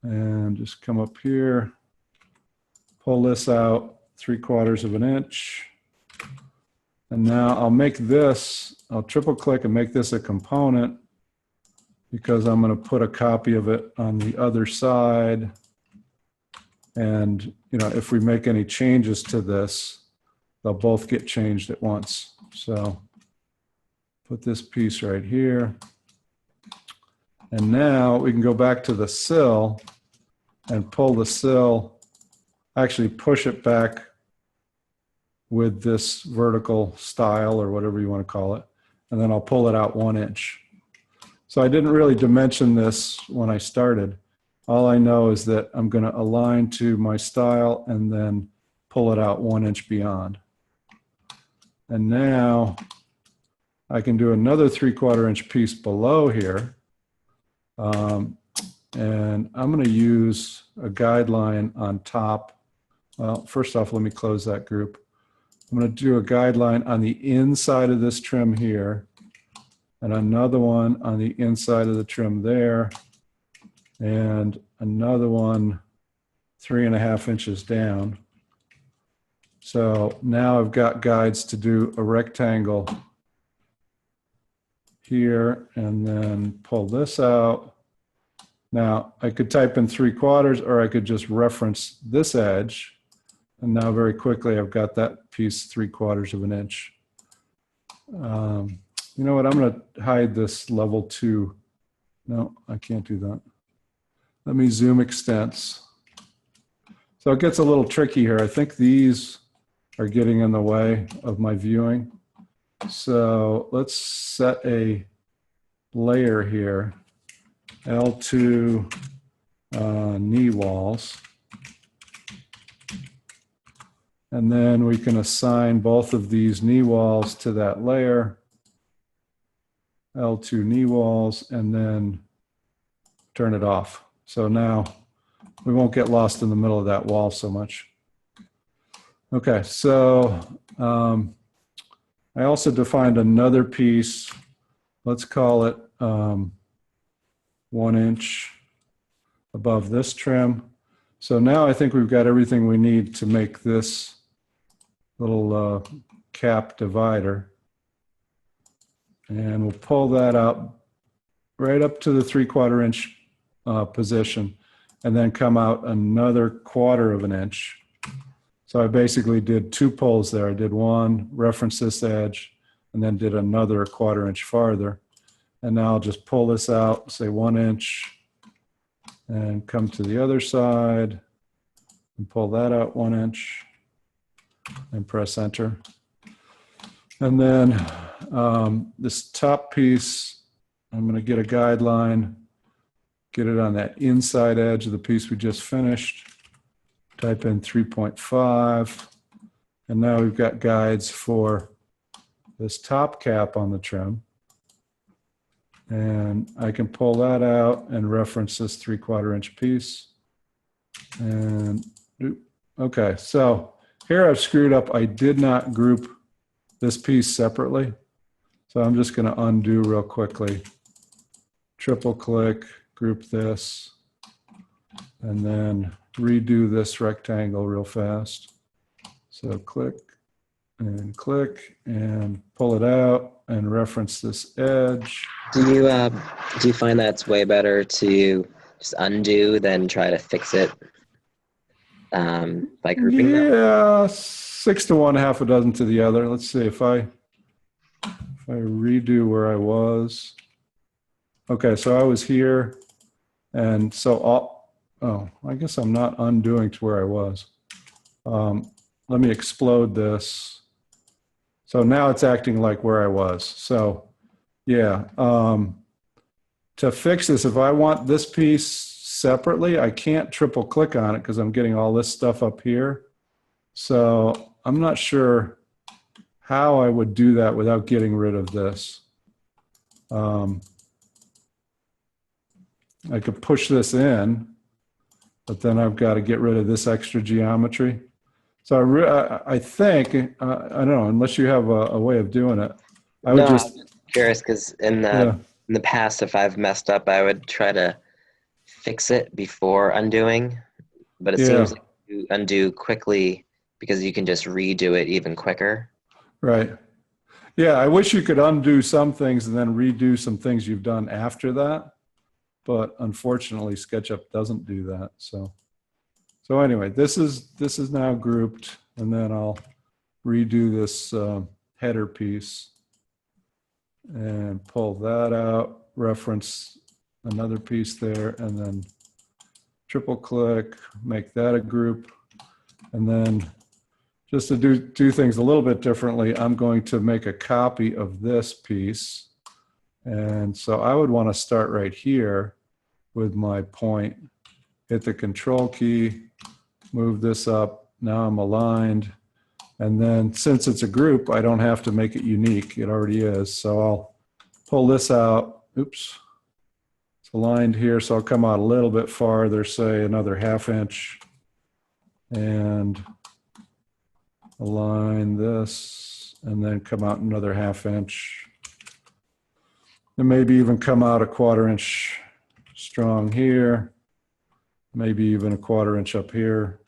And just come up here, pull this out 3/4 of an inch. And now I'll make this, I'll triple click and make this a component because I'm going to put a copy of it on the other side. And, you know, if we make any changes to this, they'll both get changed at once. So put this piece right here. And now we can go back to the sill and pull the sill, actually push it back with this vertical style or whatever you want to call it. And then I'll pull it out 1 inch. So I didn't really dimension this when I started. All I know is that I'm going to align to my style and then pull it out 1 inch beyond. And now I can do another 3/4 inch piece below here. And I'm going to use a guideline on top. Well, first off, let me close that group. I'm going to do a guideline on the inside of this trim here, and another one on the inside of the trim there, and another one 3.5 inches down. So now I've got guides to do a rectangle here and then pull this out. Now I could type in 3/4 or I could just reference this edge. And now very quickly I've got that piece 3/4 of an inch. You know what, I'm going to hide this level 2. No, I can't do that. Let me zoom extents. So it gets a little tricky here. I think these are getting in the way of my viewing. So let's set a layer here, L2 knee walls. And then we can assign both of these knee walls to that layer, L2 knee walls, and then turn it off. So now we won't get lost in the middle of that wall so much. Okay, so I also defined another piece. Let's call it 1 inch above this trim. So now I think we've got everything we need to make this little cap divider. And we'll pull that out right up to the 3/4 inch position and then come out another 1/4 of an inch. So I basically did 2 pulls there. I did one, reference this edge, and then did another 1/4 inch farther. And now I'll just pull this out, say 1 inch, and come to the other side and pull that out 1 inch. and press enter. And then this top piece, I'm going to get a guideline, get it on that inside edge of the piece we just finished. Type in 3.5. And now we've got guides for this top cap on the trim. And I can pull that out and reference this 3/4 inch piece. And okay, so here I've screwed up. I did not group this piece separately. So I'm just going to undo real quickly. Triple click, group this, and then redo this rectangle real fast. So click and pull it out and reference this edge. Do you find that it's way better to just undo than try to fix it by grouping them? Yeah, 6 to 1, half a dozen to the other. Let's see if I redo where I was. Okay, so I was here, and so I guess I'm not undoing to where I was. Let me explode this. So now it's acting like where I was. So yeah, to fix this, if I want this piece separately, I can't triple click on it because I'm getting all this stuff up here. So I'm not sure how I would do that without getting rid of this. I could push this in, but then I've got to get rid of this extra geometry. So I think, I don't know, unless you have a way of doing it, I would just... I'm curious because in the past, if I've messed up, I would try to fix it before undoing, but it seems like you undo quickly because you can just redo it even quicker. Right. Yeah, I wish you could undo some things and then redo some things you've done after that. But unfortunately, SketchUp doesn't do that. So anyway, this is now grouped, and then I'll redo this header piece and pull that out, reference another piece there, and then triple click, make that a group, and then just to do things a little bit differently, I'm going to make a copy of this piece. And so I would want to start right here with my point, hit the control key, move this up. Now I'm aligned. And then since it's a group, I don't have to make it unique. It already is. So I'll pull this out. Oops. It's aligned here. So I'll come out a little bit farther, say another 1/2 inch. And align this, and then come out another 1/2 inch. And maybe even come out a 1/4 inch strong here. Maybe even a 1/4 inch up here.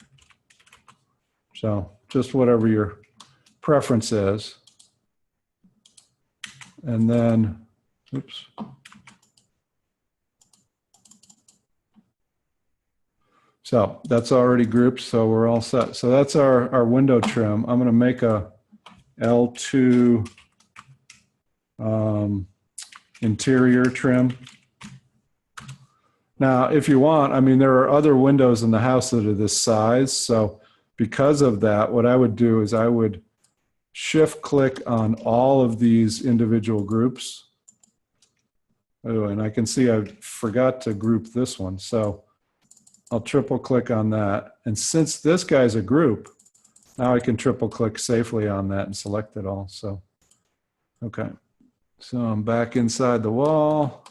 So just whatever your preference is. And then, oops. So that's already grouped, so we're all set. So that's our window trim. I'm going to make a L2 interior trim. Now, if you want, I mean, there are other windows in the house that are this size. So because of that, what I would do is I would shift click on all of these individual groups. Oh, and I can see I forgot to group this one. So I'll triple click on that. And since this guy's a group, now I can triple click safely on that and select it all. So, okay. So I'm back inside the wall.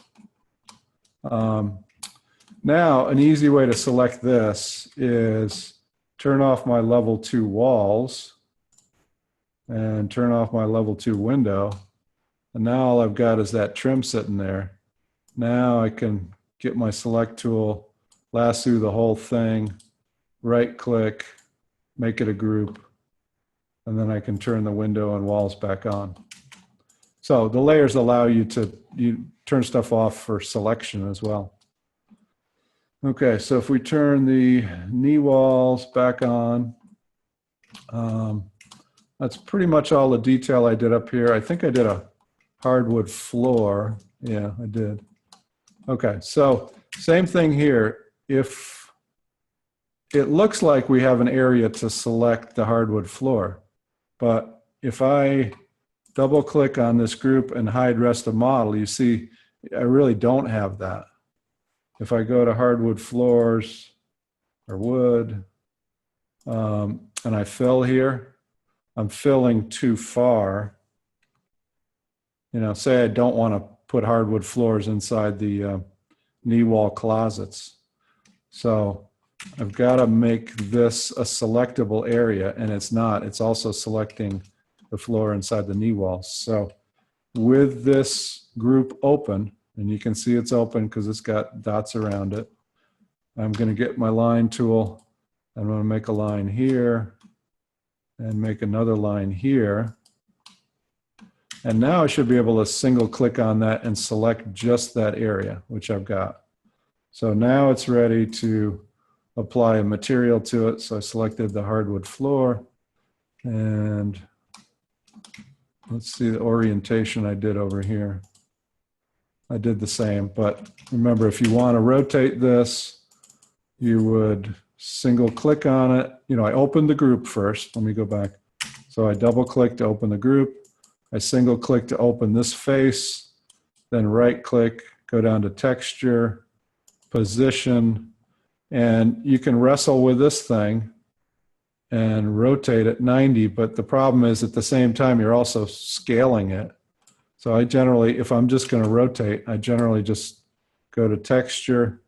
Now, an easy way to select this is turn off my level 2 walls and turn off my level 2 window. And now all I've got is that trim sitting there. Now I can get my select tool, lasso the whole thing, right click, make it a group, and then I can turn the window and walls back on. So the layers allow you to turn stuff off for selection as well. Okay, so if we turn the knee walls back on, that's pretty much all the detail I did up here. I think I did a hardwood floor. Yeah, I did. Okay, so same thing here. If it looks like we have an area to select the hardwood floor. But if I double click on this group and hide rest of model, you see I really don't have that. If I go to hardwood floors or wood, and I fill here, I'm filling too far. You know, say I don't want to put hardwood floors inside the knee wall closets. So I've got to make this a selectable area, and it's not. It's also selecting the floor inside the knee wall. So with this group open, and you can see it's open because it's got dots around it, I'm going to get my line tool. I'm going to make a line here and make another line here. And now I should be able to single click on that and select just that area, which I've got. So now it's ready to apply a material to it. So I selected the hardwood floor, and let's see the orientation I did over here. I did the same, but remember, if you want to rotate this, you would single click on it. You know, I opened the group first. Let me go back. So I double click to open the group. I single click to open this face, then right click, go down to texture, position, and you can wrestle with this thing and rotate it 90, but the problem is at the same time, you're also scaling it. So I generally, if I'm just going to rotate, I generally just go to texture,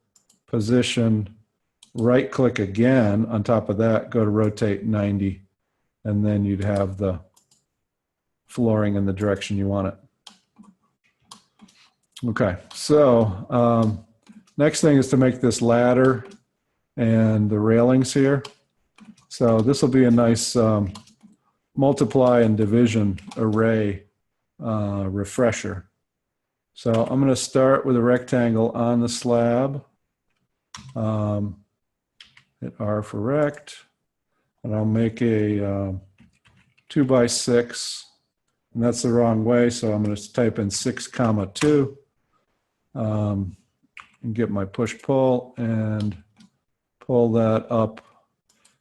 position, right click again on top of that, go to rotate 90, and then you'd have the flooring in the direction you want it. Okay, so next thing is to make this ladder and the railings here. So this will be a nice multiply and division array refresher. So I'm going to start with a rectangle on the slab. Hit R for rect, and I'll make a 2x6, and that's the wrong way, so I'm going to type in 6,2 and get my push-pull and pull that up.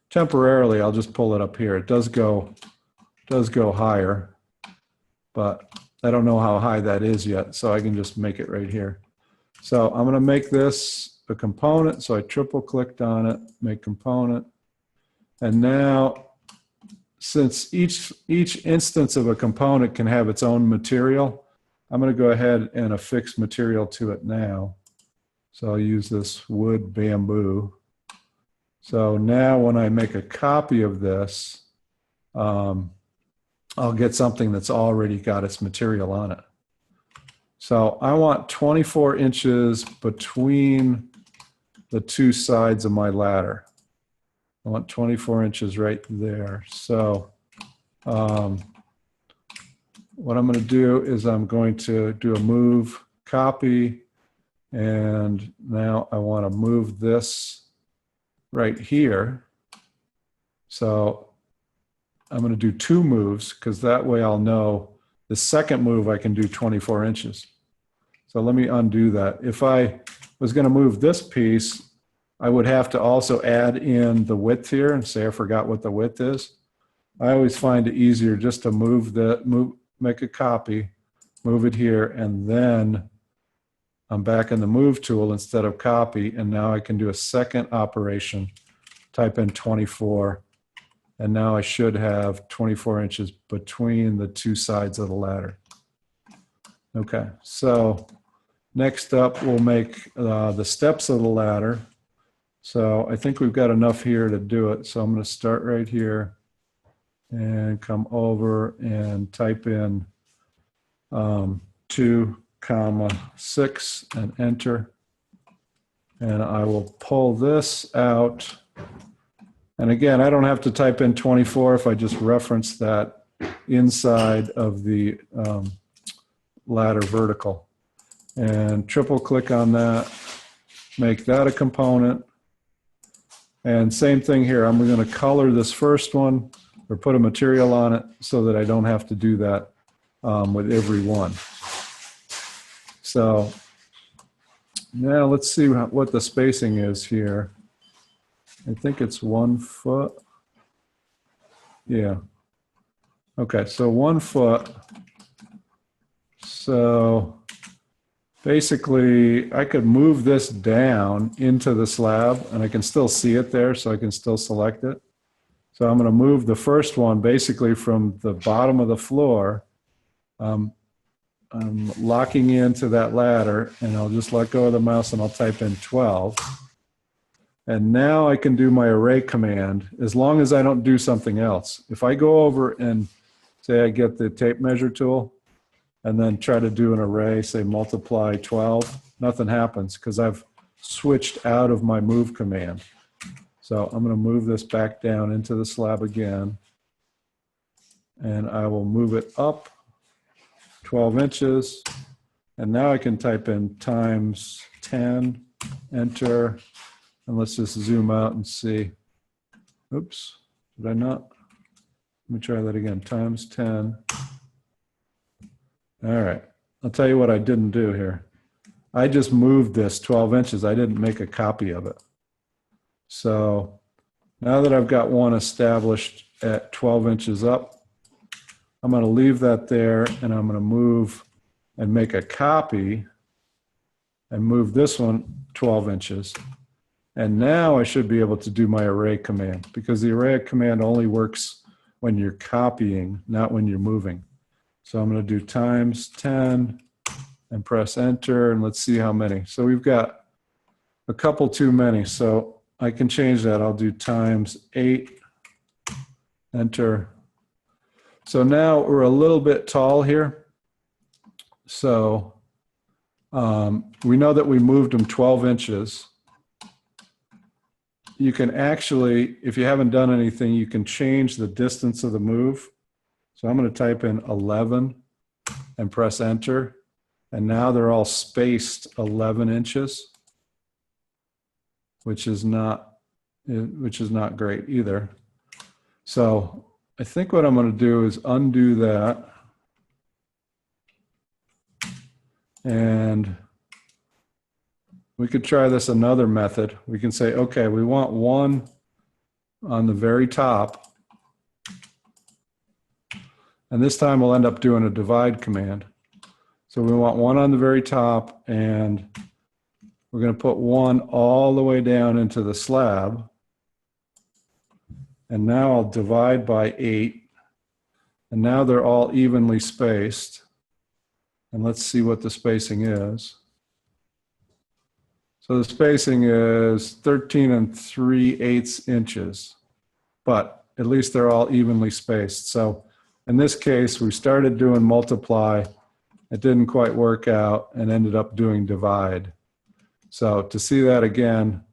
Temporarily, I'll just pull it up here. It does go higher, but I don't know how high that is yet, so I can just make it right here. So I'm going to make this a component, so I triple clicked on it, make component. And now, since each instance of a component can have its own material, I'm going to go ahead and affix material to it now. So I'll use this wood bamboo. So now when I make a copy of this, I'll get something that's already got its material on it. So I want 24 inches between the two sides of my ladder. I want 24 inches right there. So what I'm going to do is I'm going to do a move copy, and now I want to move this right here. So I'm going to do two moves because that way I'll know the second move I can do 24 inches. So let me undo that. If I was going to move this piece, I would have to also add in the width here and say I forgot what the width is. I always find it easier just to make a copy, move it here, and then I'm back in the move tool instead of copy, and now I can do a second operation, type in 24, and now I should have 24 inches between the two sides of the ladder. Okay, so next up we'll make the steps of the ladder. So I think we've got enough here to do it. So I'm going to start right here and come over and type in 2,6 and enter. And I will pull this out. And again, I don't have to type in 24 if I just reference that inside of the ladder vertical. And triple click on that, make that a component. And same thing here, I'm going to color this first one or put a material on it so that I don't have to do that with every one. So now let's see what the spacing is here. I think it's 1 foot. Yeah. Okay, so 1 foot. So basically, I could move this down into the slab, and I can still see it there, so I can still select it. So I'm going to move the first one basically from the bottom of the floor. I'm locking into that ladder, and I'll just let go of the mouse, and I'll type in 12. And now I can do my array command as long as I don't do something else. If I go over and say I get the tape measure tool and then try to do an array, say multiply 12, nothing happens because I've switched out of my move command. So I'm going to move this back down into the slab again, and I will move it up 12 inches. And now I can type in times 10, enter. And let's just zoom out and see. Oops, did I not? Let me try that again, times 10. All right, I'll tell you what I didn't do here. I just moved this 12 inches. I didn't make a copy of it. So now that I've got one established at 12 inches up, I'm going to leave that there, and I'm going to move and make a copy and move this one 12 inches. And now I should be able to do my array command, because the array command only works when you're copying, not when you're moving. So I'm going to do times 10 and press enter, and let's see how many. So we've got a couple too many, so I can change that. I'll do times 8, enter. So now we're a little bit tall here. So we know that we moved them 12 inches. You can actually, if you haven't done anything, you can change the distance of the move. So I'm going to type in 11 and press enter. And now they're all spaced 11 inches, which is not great either. So I think what I'm going to do is undo that. And we could try this another method. We can say, okay, we want one on the very top. And this time we'll end up doing a divide command. So we want one on the very top, and we're going to put one all the way down into the slab. And now I'll divide by 8. And now they're all evenly spaced. And let's see what the spacing is. So the spacing is 13 3/8 inches, but at least they're all evenly spaced. So in this case, we started doing multiply. It didn't quite work out and ended up doing divide. So to see that again,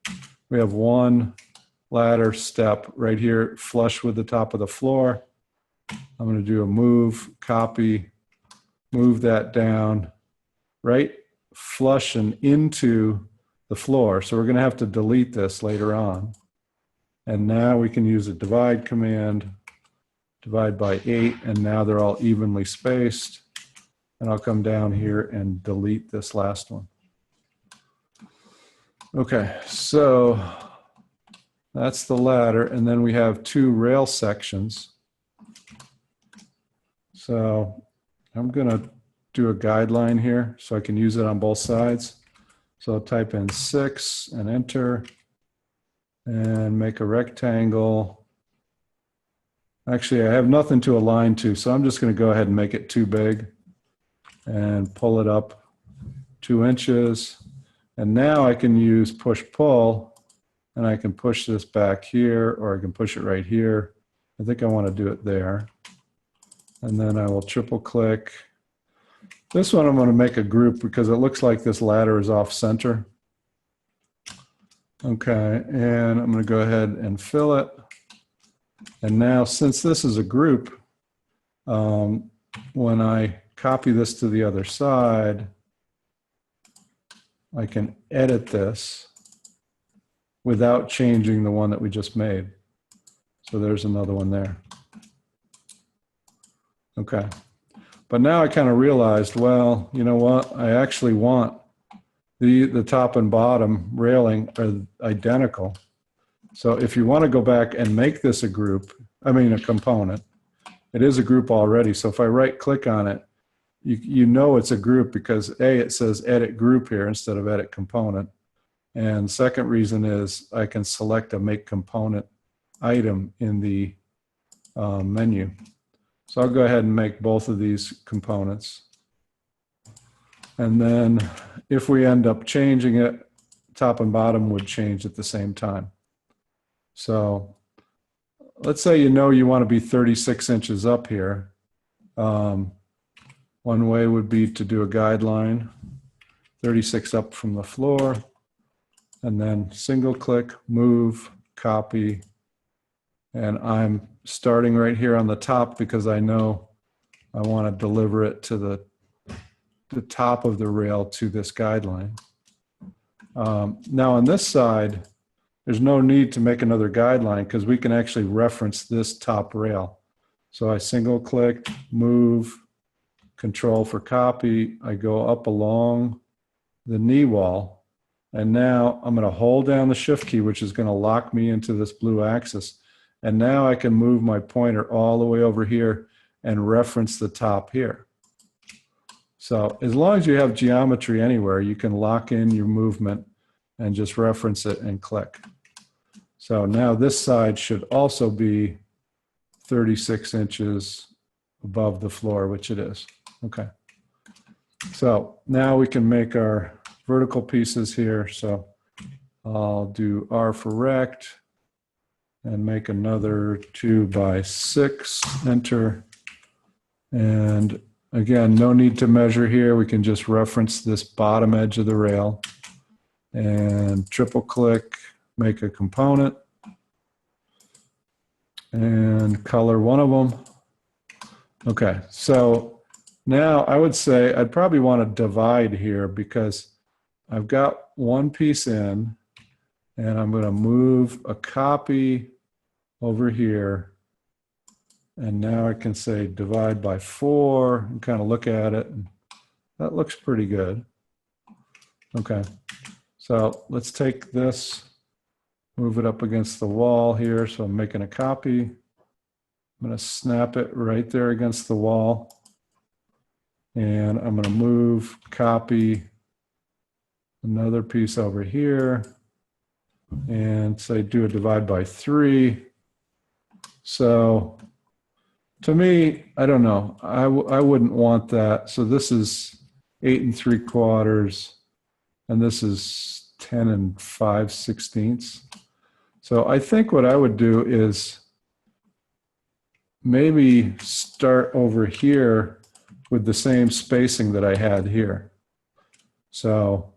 we have one ladder step right here, flush with the top of the floor. I'm going to do a move, copy, move that down, right flush and into the floor. So we're going to have to delete this later on. And now we can use a divide command, divide by 8, and now they're all evenly spaced. And I'll come down here and delete this last one. Okay, so that's the ladder, and then we have 2 rail sections. So I'm going to do a guideline here so I can use it on both sides. So I'll type in 6 and enter and make a rectangle. Actually, I have nothing to align to, so I'm just going to go ahead and make it too big and pull it up 2 inches. And now I can use push-pull, and I can push this back here, or I can push it right here. I think I want to do it there. And then I will triple click. This one I'm going to make a group because it looks like this ladder is off center. Okay, and I'm going to go ahead and fill it. And now, since this is a group, when I copy this to the other side, I can edit this without changing the one that we just made. So there's another one there. Okay. But now I kind of realized, well, you know what? I actually want the top and bottom railing are identical. So if you want to go back and make this a group, I mean a component, it is a group already. So if I right click on it, you know it's a group because A, it says edit group here instead of edit component. And second reason is I can select a make component item in the menu. So I'll go ahead and make both of these components. And then if we end up changing it, top and bottom would change at the same time. So let's say you know you want to be 36 inches up here. One way would be to do a guideline, 36 up from the floor, and then single click, move, copy, and I'm starting right here on the top because I know I want to deliver it to the top of the rail to this guideline. Now on this side, there's no need to make another guideline because we can actually reference this top rail. So I single click, move, control for copy. I go up along the knee wall. And now I'm going to hold down the shift key, which is going to lock me into this blue axis. And now I can move my pointer all the way over here and reference the top here. So as long as you have geometry anywhere, you can lock in your movement and just reference it and click. So now this side should also be 36 inches above the floor, which it is. Okay. So now we can make our vertical pieces here. So I'll do R for rect and make another 2x6, enter. And again, no need to measure here. We can just reference this bottom edge of the rail and triple click, make a component and color one of them. Okay, so now I would say I'd probably want to divide here because I've got one piece in and I'm going to move a copy over here. And now I can say divide by 4 and kind of look at it. That looks pretty good. Okay, so let's take this, move it up against the wall here. So I'm making a copy. I'm going to snap it right there against the wall. And I'm going to move, copy another piece over here and say do a divide by 3. So to me, I don't know. I wouldn't want that. So this is 8 3/4 and this is 10 5/16. So I think what I would do is maybe start over here with the same spacing that I had here. So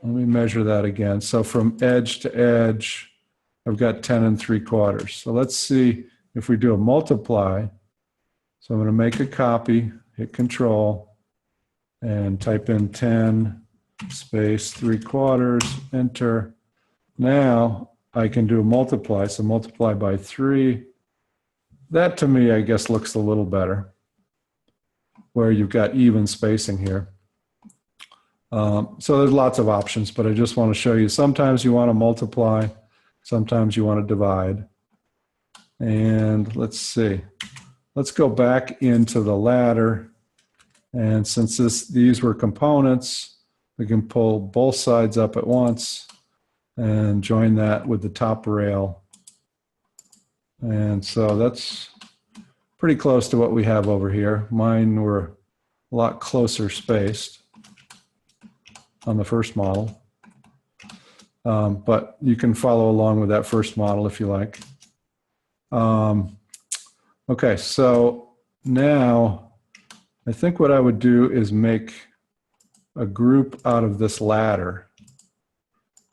let me measure that again. So from edge to edge, I've got 10 3/4. So let's see if we do a multiply. So I'm going to make a copy, hit control, and type in 10 space 3/4, enter. Now I can do a multiply. So multiply by 3. That to me, I guess, looks a little better, where you've got even spacing here. So there's lots of options, but I just want to show you. Sometimes you want to multiply, sometimes you want to divide. And let's see. Let's go back into the ladder. And since these were components, we can pull both sides up at once and join that with the top rail. And so that's pretty close to what we have over here. Mine were a lot closer spaced on the first model. But you can follow along with that first model if you like. Okay, so now I think what I would do is make a group out of this ladder,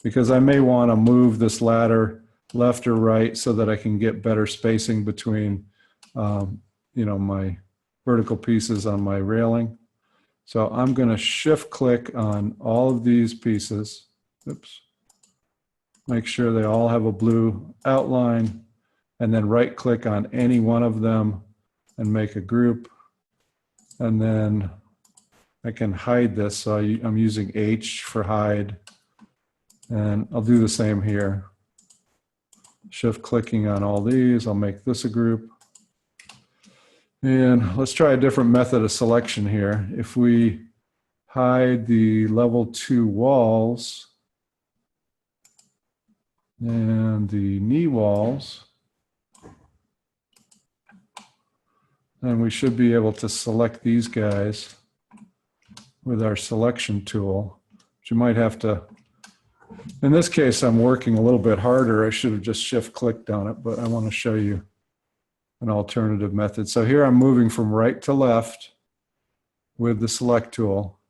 because I may want to move this ladder left or right so that I can get better spacing between my vertical pieces on my railing. So I'm going to shift click on all of these pieces. Oops. Make sure they all have a blue outline, and then right click on any one of them and make a group. And then I can hide this. So I'm using H for hide, and I'll do the same here. shift clicking on all these. I'll make this a group. And let's try a different method of selection here. If we hide the level 2 walls and the knee walls, then we should be able to select these guys with our selection tool. But you might have to, in this case, I'm working a little bit harder. I should have just shift clicked on it, but I want to show you an alternative method. So here I'm moving from right to left with the select tool,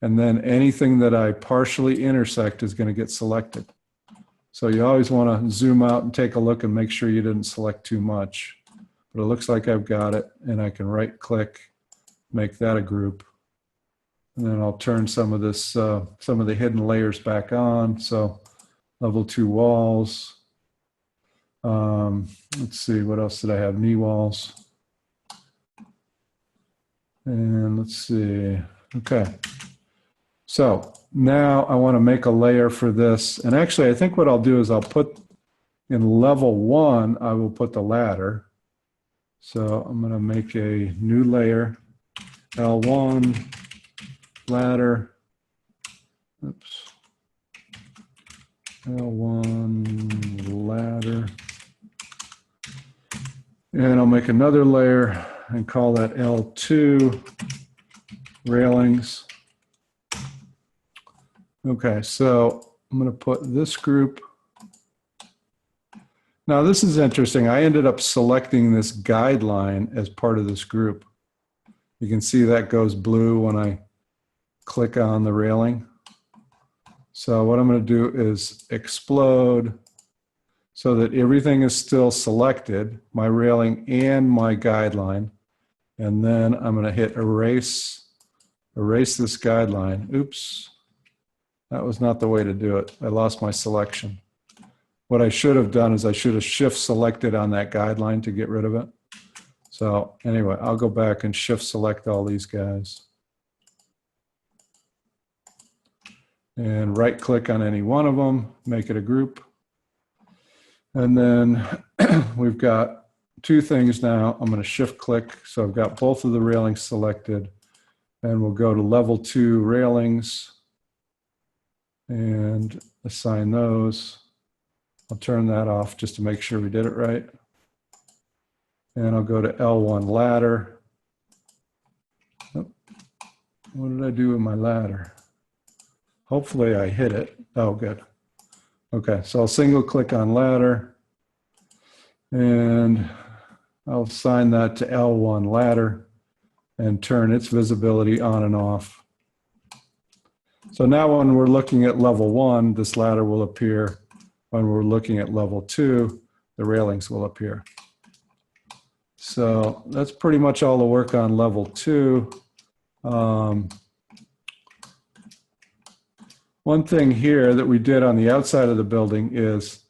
and then anything that I partially intersect is going to get selected. So you always want to zoom out and take a look and make sure you didn't select too much. But it looks like I've got it, and I can right click, make that a group. And then I'll turn some of this, some of the hidden layers back on. So level 2 walls. Let's see, what else did I have? Knee walls. And let's see. Okay. So now I want to make a layer for this. And actually, I think what I'll do is I'll put in level 1, I will put the ladder. So I'm going to make a new layer, L1, ladder. Oops. L1, ladder. And I'll make another layer and call that L2, railings. Okay, so I'm going to put this group. Now this is interesting. I ended up selecting this guideline as part of this group. You can see that goes blue when I click on the railing. So what I'm going to do is explode so that everything is still selected, my railing and my guideline. And then I'm going to hit erase, erase this guideline. Oops, that was not the way to do it. I lost my selection. What I should have done is I should have shift selected on that guideline to get rid of it. So anyway, I'll go back and shift select all these guys. And right click on any one of them, make it a group. And then we've got 2 things now. I'm going to shift click. So I've got both of the railings selected. And we'll go to level 2 railings and assign those. I'll turn that off just to make sure we did it right. And I'll go to L1 ladder. Oh, what did I do with my ladder? Hopefully I hit it. Oh, good. Okay, so I'll single click on ladder and I'll assign that to L1 ladder and turn its visibility on and off. So now when we're looking at level 1, this ladder will appear. When we're looking at level 2, the railings will appear. So that's pretty much all the work on level 2. One thing here that we did on the outside of the building is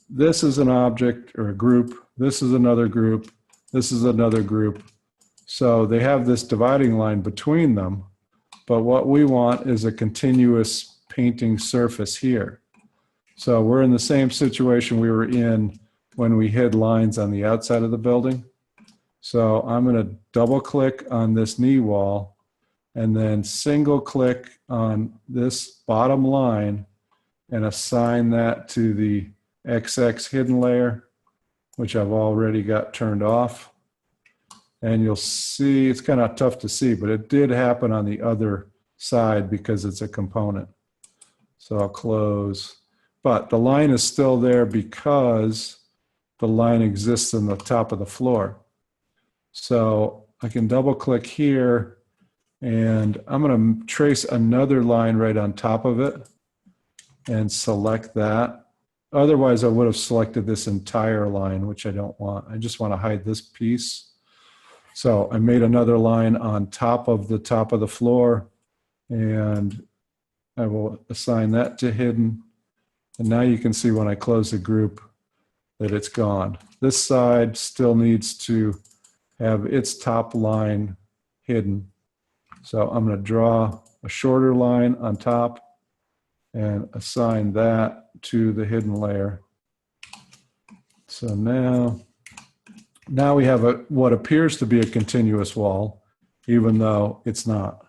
this is an object or a group. This is another group. This is another group. So they have this dividing line between them. But what we want is a continuous painting surface here. So we're in the same situation we were in when we hid lines on the outside of the building. So I'm going to double click on this knee wall and then single click on this bottom line and assign that to the XX hidden layer, which I've already got turned off. And you'll see, it's kind of tough to see, but it did happen on the other side because it's a component. So I'll close. But the line is still there because the line exists in the top of the floor. So I can double click here and I'm going to trace another line right on top of it and select that. Otherwise, I would have selected this entire line, which I don't want. I just want to hide this piece. So I made another line on top of the floor and I will assign that to hidden. And now you can see when I close the group that it's gone. This side still needs to have its top line hidden. So I'm going to draw a shorter line on top and assign that to the hidden layer. So now we have what appears to be a continuous wall, even though it's not.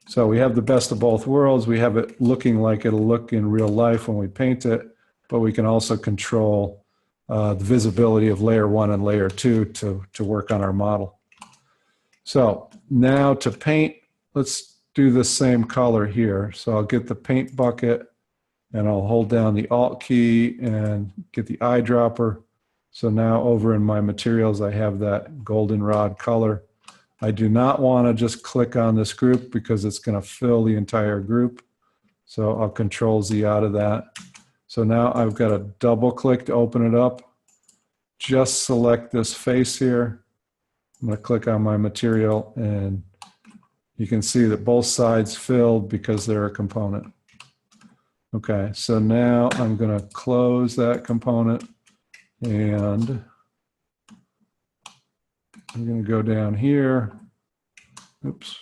So we have the best of both worlds. We have it looking like it'll look in real life when we paint it, but we can also control the visibility of layer 1 and layer 2 to work on our model. So now to paint, let's do the same color here. So I'll get the paint bucket and I'll hold down the Alt key and get the eyedropper. So now over in my materials, I have that goldenrod color. I do not want to just click on this group because it's going to fill the entire group. So I'll Control Z out of that. So now I've got a double click to open it up. Just select this face here. I'm going to click on my material and you can see that both sides filled because they're a component. Okay, so now I'm going to close that component and I'm going to go down here, oops,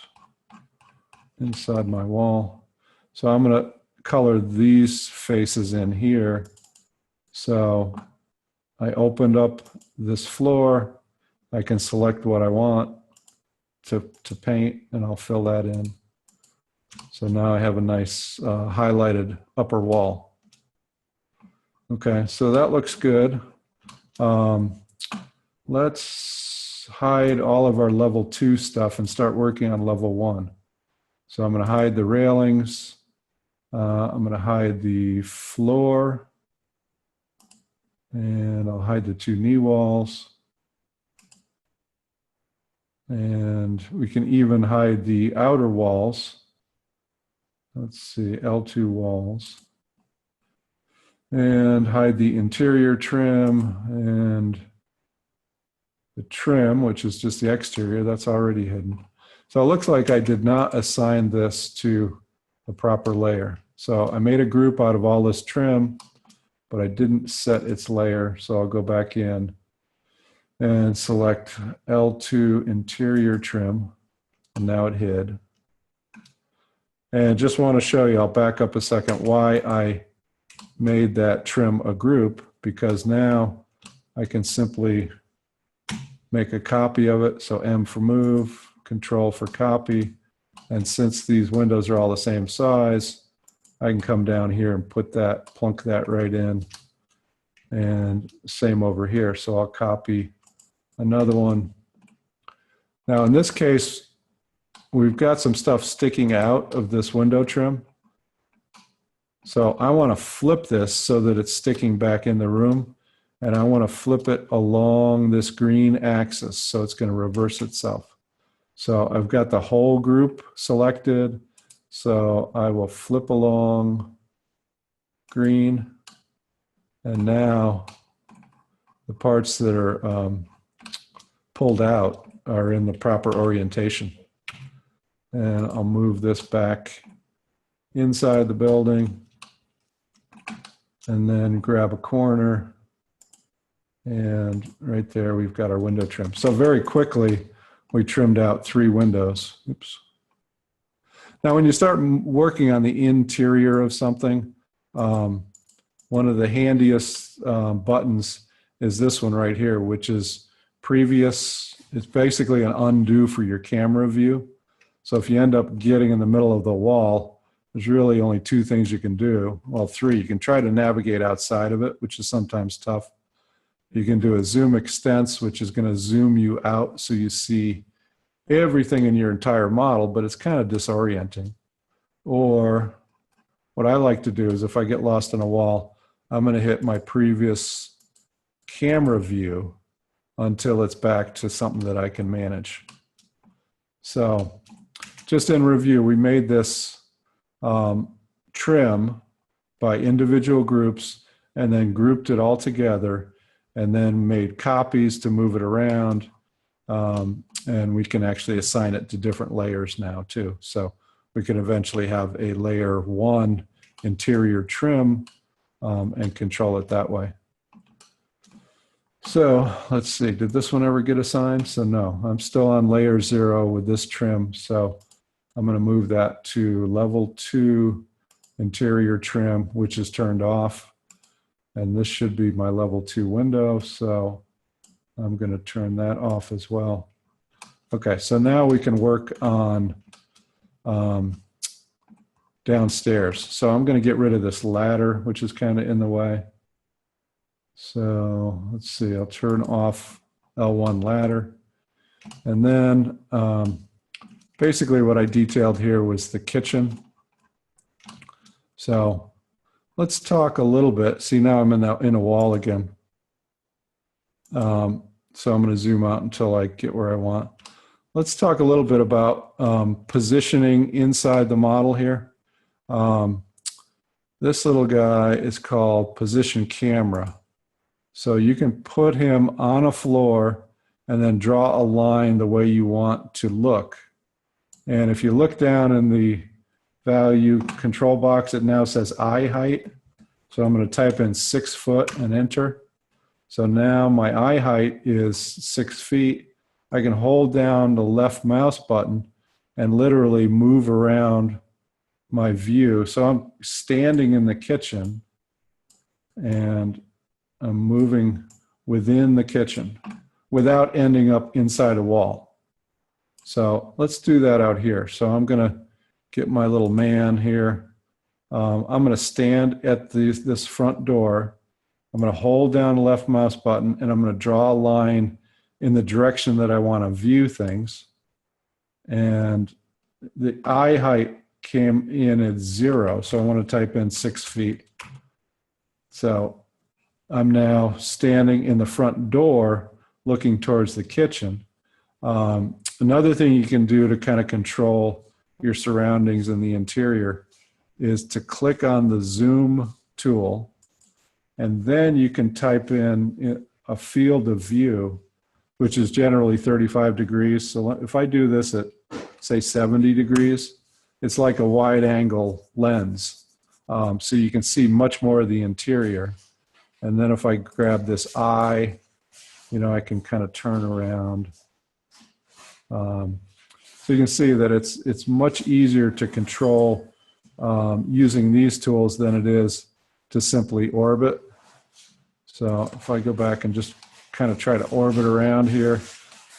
inside my wall. So I'm going to color these faces in here. So I opened up this floor. I can select what I want to paint and I'll fill that in. So now I have a nice highlighted upper wall. Okay, so that looks good. Let's hide all of our level 2 stuff and start working on level 1. So I'm going to hide the railings. I'm going to hide the floor. And I'll hide the 2 knee walls. And we can even hide the outer walls. Let's see, L2 walls. And hide the interior trim and the trim, which is just the exterior, that's already hidden. So it looks like I did not assign this to a proper layer. So I made a group out of all this trim, but I didn't set its layer. So I'll go back in and select L2 interior trim, and now it hid. And just want to show you, I'll back up a second, why I made that trim a group, because now I can simply make a copy of it. So M for move, Control for copy. And since these windows are all the same size, I can come down here and put that, plunk that right in. And same over here. So I'll copy another one. Now in this case, we've got some stuff sticking out of this window trim. So I want to flip this so that it's sticking back in the room. And I want to flip it along this green axis. So it's going to reverse itself. So I've got the whole group selected. So I will flip along green. And now the parts that are pulled out are in the proper orientation. And I'll move this back inside the building and then grab a corner. And right there, we've got our window trim. So very quickly, we trimmed out 3 windows. Oops. Now, when you start working on the interior of something, one of the handiest buttons is this one right here, which is previous. It's basically an undo for your camera view. So if you end up getting in the middle of the wall, there's really only 2 things you can do. Well, 3. You can try to navigate outside of it, which is sometimes tough. You can do a zoom extents, which is going to zoom you out so you see everything in your entire model, but it's kind of disorienting. Or what I like to do is if I get lost in a wall, I'm going to hit my previous camera view until it's back to something that I can manage. So just in review, we made this trim by individual groups and then grouped it all together and then made copies to move it around. And we can actually assign it to different layers now too. So we can eventually have a layer 1 interior trim and control it that way. So let's see, did this one ever get assigned? So no, I'm still on layer 0 with this trim. So I'm going to move that to level 2 interior trim, which is turned off. And this should be my level 2 window. So I'm going to turn that off as well. Okay, so now we can work on downstairs. So I'm going to get rid of this ladder, which is kind of in the way. So let's see, I'll turn off L1 ladder. And then basically what I detailed here was the kitchen. So let's talk a little bit. See, now I'm in a wall again. So I'm going to zoom out until I get where I want. Let's talk a little bit about positioning inside the model here. This little guy is called position camera. So you can put him on a floor and then draw a line the way you want to look. And if you look down in the value control box, it now says eye height. So I'm going to type in 6 foot and enter. So now my eye height is 6 feet. I can hold down the left mouse button and literally move around my view. So I'm standing in the kitchen and I'm moving within the kitchen without ending up inside a wall. So let's do that out here. So I'm going to get my little man here. I'm going to stand at this front door. I'm going to hold down the left mouse button and I'm going to draw a line in the direction that I want to view things. And the eye height came in at 0. So I want to type in 6 feet. So I'm now standing in the front door looking towards the kitchen. Another thing you can do to kind of control your surroundings in the interior is to click on the zoom tool, and then you can type in a field of view, which is generally 35 degrees. So if I do this at, say, 70 degrees, it's like a wide angle lens. So you can see much more of the interior. And then if I grab this eye, I can kind of turn around. So you can see that it's much easier to control using these tools than it is to simply orbit. So if I go back and just kind of try to orbit around here,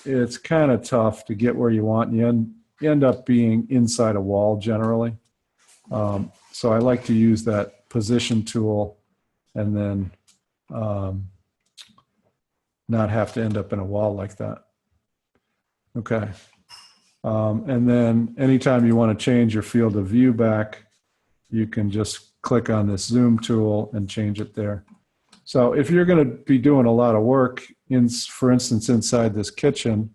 it's kind of tough to get where you want. You end up being inside a wall generally. So I like to use that position tool and then not have to end up in a wall like that. Okay. And then anytime you want to change your field of view back, you can just click on this zoom tool and change it there. So if you're going to be doing a lot of work, for instance, inside this kitchen,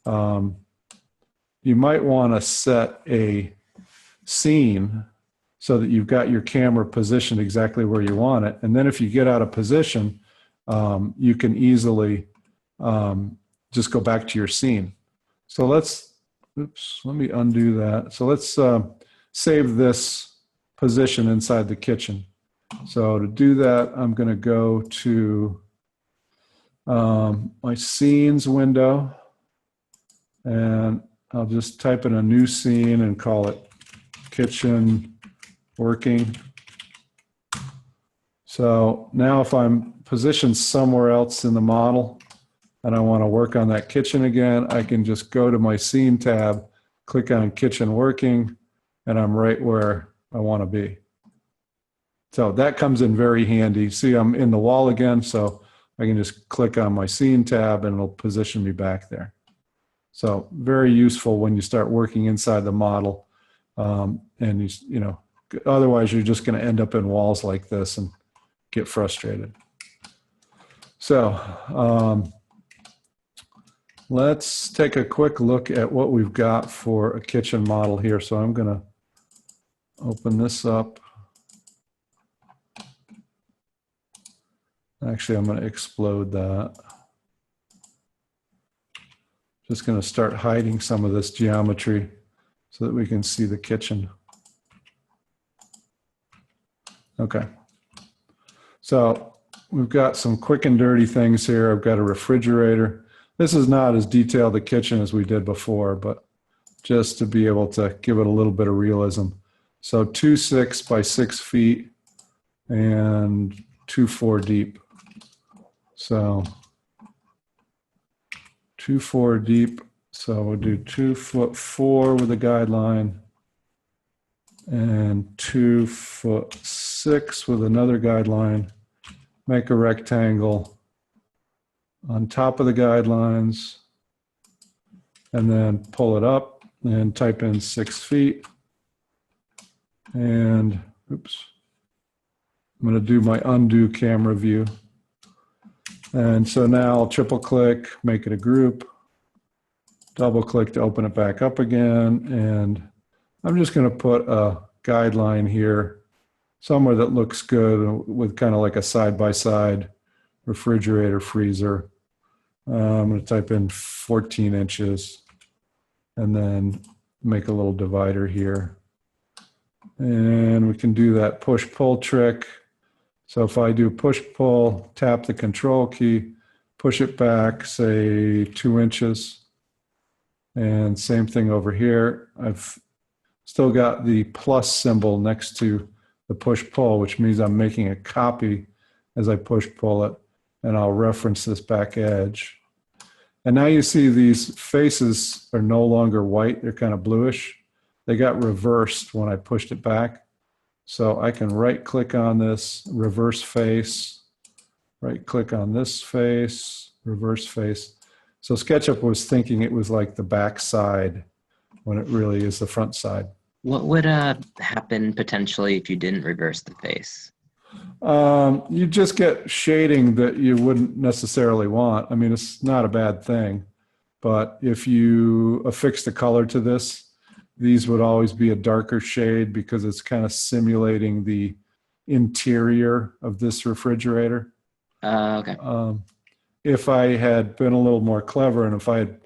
you might want to set a scene so that you've got your camera positioned exactly where you want it. And then if you get out of position, you can easily just go back to your scene. So let me undo that. So let's save this position inside the kitchen. So to do that, I'm going to go to my scenes window, and I'll just type in a new scene and call it kitchen working. So now if I'm positioned somewhere else in the model and I want to work on that kitchen again, I can just go to my scene tab, click on kitchen working, and I'm right where I want to be. So that comes in very handy. See, I'm in the wall again, so I can just click on my scene tab and it'll position me back there. So very useful when you start working inside the model. And otherwise you're just going to end up in walls like this and get frustrated. So let's take a quick look at what we've got for a kitchen model here. So I'm going to open this up. Actually, I'm going to explode that. Just going to start hiding some of this geometry so that we can see the kitchen. Okay. So we've got some quick and dirty things here. I've got a refrigerator. This is not as detailed a kitchen as we did before, but just to be able to give it a little bit of realism. So 2.6 by 6 feet, and 2-4 deep. So 2-4 deep. So we'll do 2'4" with a guideline and 2'6" with another guideline. Make a rectangle on top of the guidelines and then pull it up and type in 6 feet. And oops, I'm going to do my undo camera view. And so now I'll triple click, make it a group, double click to open it back up again. And I'm just going to put a guideline here somewhere that looks good with kind of like a side-by-side refrigerator freezer. I'm going to type in 14 inches and then make a little divider here. And we can do that push-pull trick. So if I do push-pull, tap the control key, push it back, say 2 inches. And same thing over here. I've still got the plus symbol next to the push-pull, which means I'm making a copy as I push-pull it. And I'll reference this back edge. And now you see these faces are no longer white. They're kind of bluish. They got reversed when I pushed it back. So I can right-click on this, reverse face, right-click on this face, reverse face. So SketchUp was thinking it was like the back side when it really is the front side. What would happen potentially if you didn't reverse the face? You just get shading that you wouldn't necessarily want. I mean, it's not a bad thing, but if you affix the color to this, these would always be a darker shade because it's kind of simulating the interior of this refrigerator. Okay. If I had been a little more clever and if I had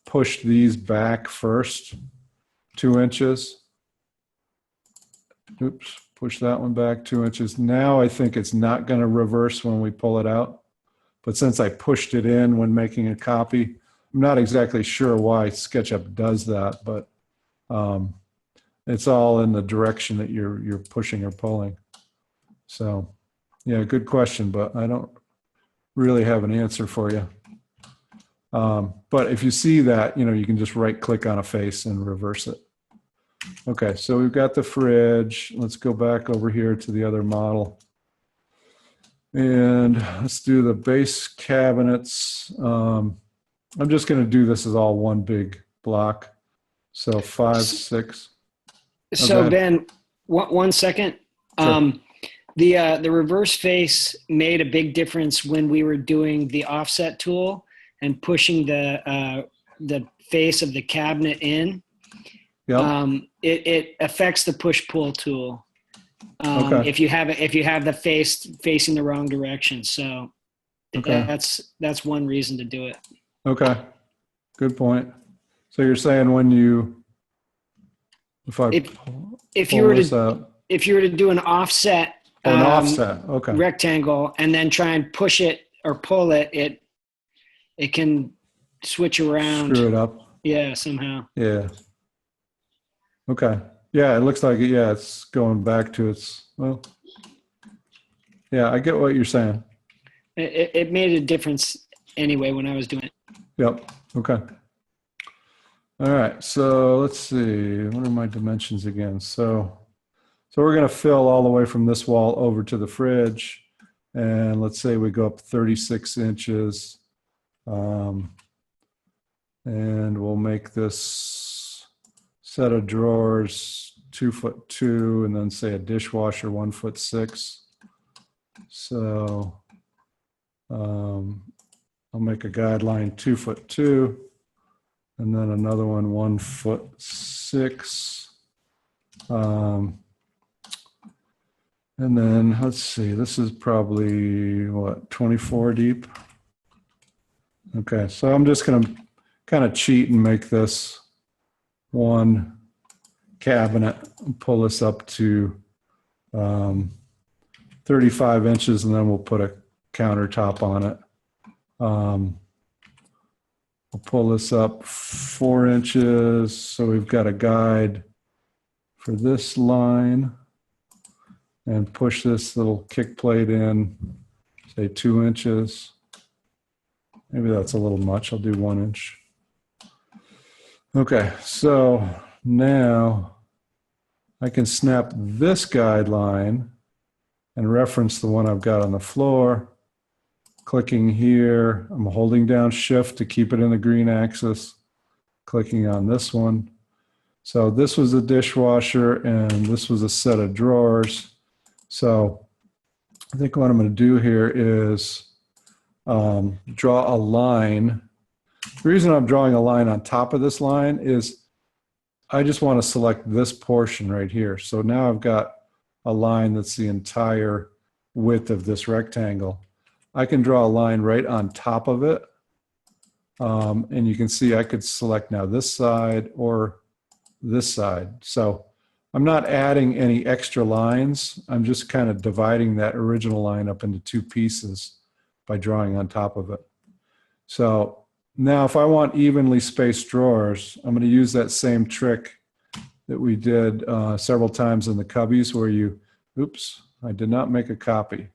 pushed these back first 2 inches, oops, push that one back 2 inches. Now I think it's not going to reverse when we pull it out. But since I pushed it in when making a copy, I'm not exactly sure why SketchUp does that, but it's all in the direction that you're pushing or pulling. So yeah, good question, but I don't really have an answer for you. But if you see that, you can just right click on a face and reverse it. Okay, so we've got the fridge. Let's go back over here to the other model. And let's do the base cabinets. I'm just going to do this as all one big block. So 5, 6. So Okay. Ben, one second. Sure. The reverse face made a big difference when we were doing the offset tool and pushing the face of the cabinet in. Yep. It affects the push-pull tool Okay. if you have the face facing the wrong direction. So Okay. that's one reason to do it. Okay. Good point. So you're saying If you were this to out, if you were to do an offset an offset. Okay. rectangle and then try and push it or pull it, it can switch around. Screw it up. Yeah, somehow. Yeah. Okay. Yeah, it looks like it's going back to well. Yeah, I get what you're saying. It made a difference anyway when I was doing it. Yep. Okay. All right. So let's see. What are my dimensions again? So we're going to fill all the way from this wall over to the fridge. And let's say we go up 36 inches. And we'll make this set of drawers 2'2", and then say a dishwasher 1'6". So I'll make a guideline 2'2", and then another one 1'6". And then let's see, this is probably what, 24 deep? Okay, so I'm just going to kind of cheat and make this one cabinet and pull this up to 35 inches, and then we'll put a countertop on it. We'll pull this up 4 inches, so we've got a guide for this line. and push this little kick plate in, say 2 inches. Maybe that's a little much. I'll do 1 inch. Okay, so now I can snap this guideline and reference the one I've got on the floor. Clicking here, I'm holding down Shift to keep it in the green axis. Clicking on this one. So this was a dishwasher and this was a set of drawers. So I think what I'm going to do here is draw a line. The reason I'm drawing a line on top of this line is I just want to select this portion right here. So now I've got a line that's the entire width of this rectangle. I can draw a line right on top of it. And you can see I could select now this side or this side. So I'm not adding any extra lines. I'm just kind of dividing that original line up into 2 pieces by drawing on top of it. So now if I want evenly spaced drawers, I'm going to use that same trick that we did several times in the cubbies where you, oops, I did not make a copy.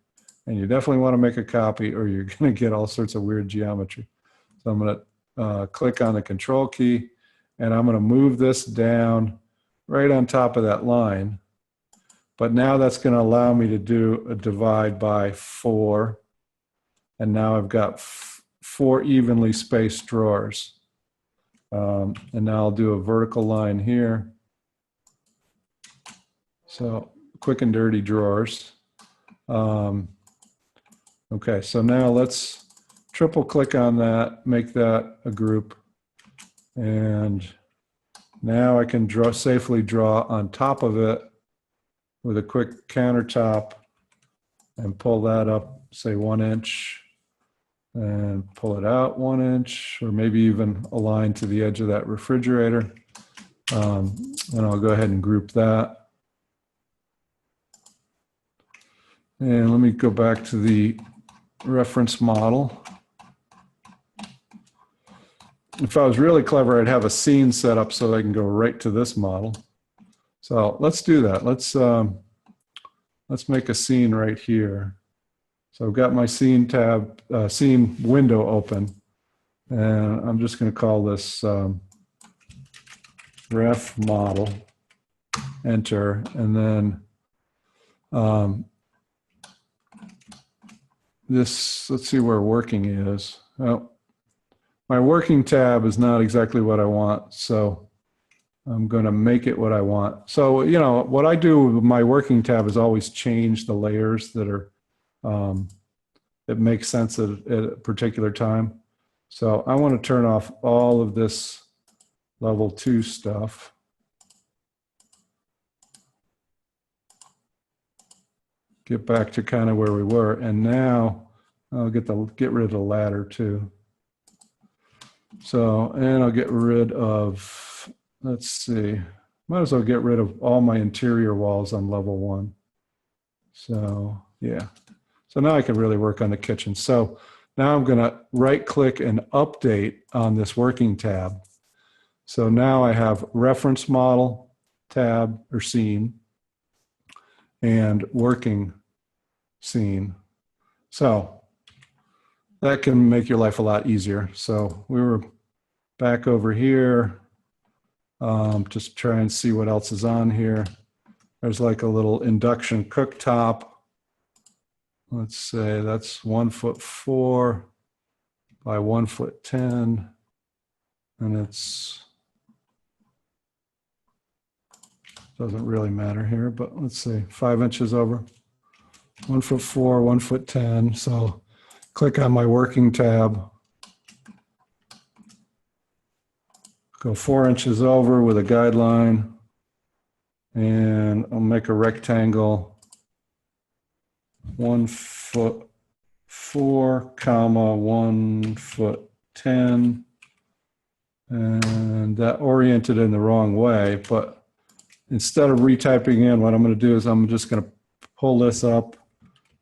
And you definitely want to make a copy or you're going to get all sorts of weird geometry. So I'm going to click on the control key and I'm going to move this down right on top of that line. But now that's going to allow me to do a divide by 4. And now I've got 4 evenly spaced drawers. And now I'll do a vertical line here. So quick and dirty drawers. Okay, so now let's triple click on that, make that a group. And now I can safely draw on top of it with a quick countertop and pull that up, say 1 inch, and pull it out 1 inch, or maybe even a line to the edge of that refrigerator. And I'll go ahead and group that. And let me go back to the reference model. If I was really clever, I'd have a scene set up so I can go right to this model. So let's do that. Let's make a scene right here. So I've got my scene tab, scene window open, and I'm just going to call this ref model, enter, and then this, let's see where working is. Oh, my working tab is not exactly what I want, so I'm going to make it what I want. So, you know, what I do with my working tab is always change the layers that are, that make sense at a particular time. So I want to turn off all of this level 2 stuff. Get back to kind of where we were, and now I'll get rid of the ladder too. So, and I'll get rid of, let's see, might as well get rid of all my interior walls on level 1. So yeah, so now I can really work on the kitchen. So now I'm going to right click and update on this working tab. So now I have reference model tab or scene and working scene. So that can make your life a lot easier. So we were back over here, just try and see what else is on here. There's like a little induction cooktop. Let's say that's 1'4" by 1'10", and it's, doesn't really matter here, but let's say 5 inches over, 1'4", 1'10". So click on my working tab, go 4 inches over with a guideline, and I'll make a rectangle 1'4", 1'10", and that oriented in the wrong way. But instead of retyping in, what I'm going to do is I'm just going to pull this up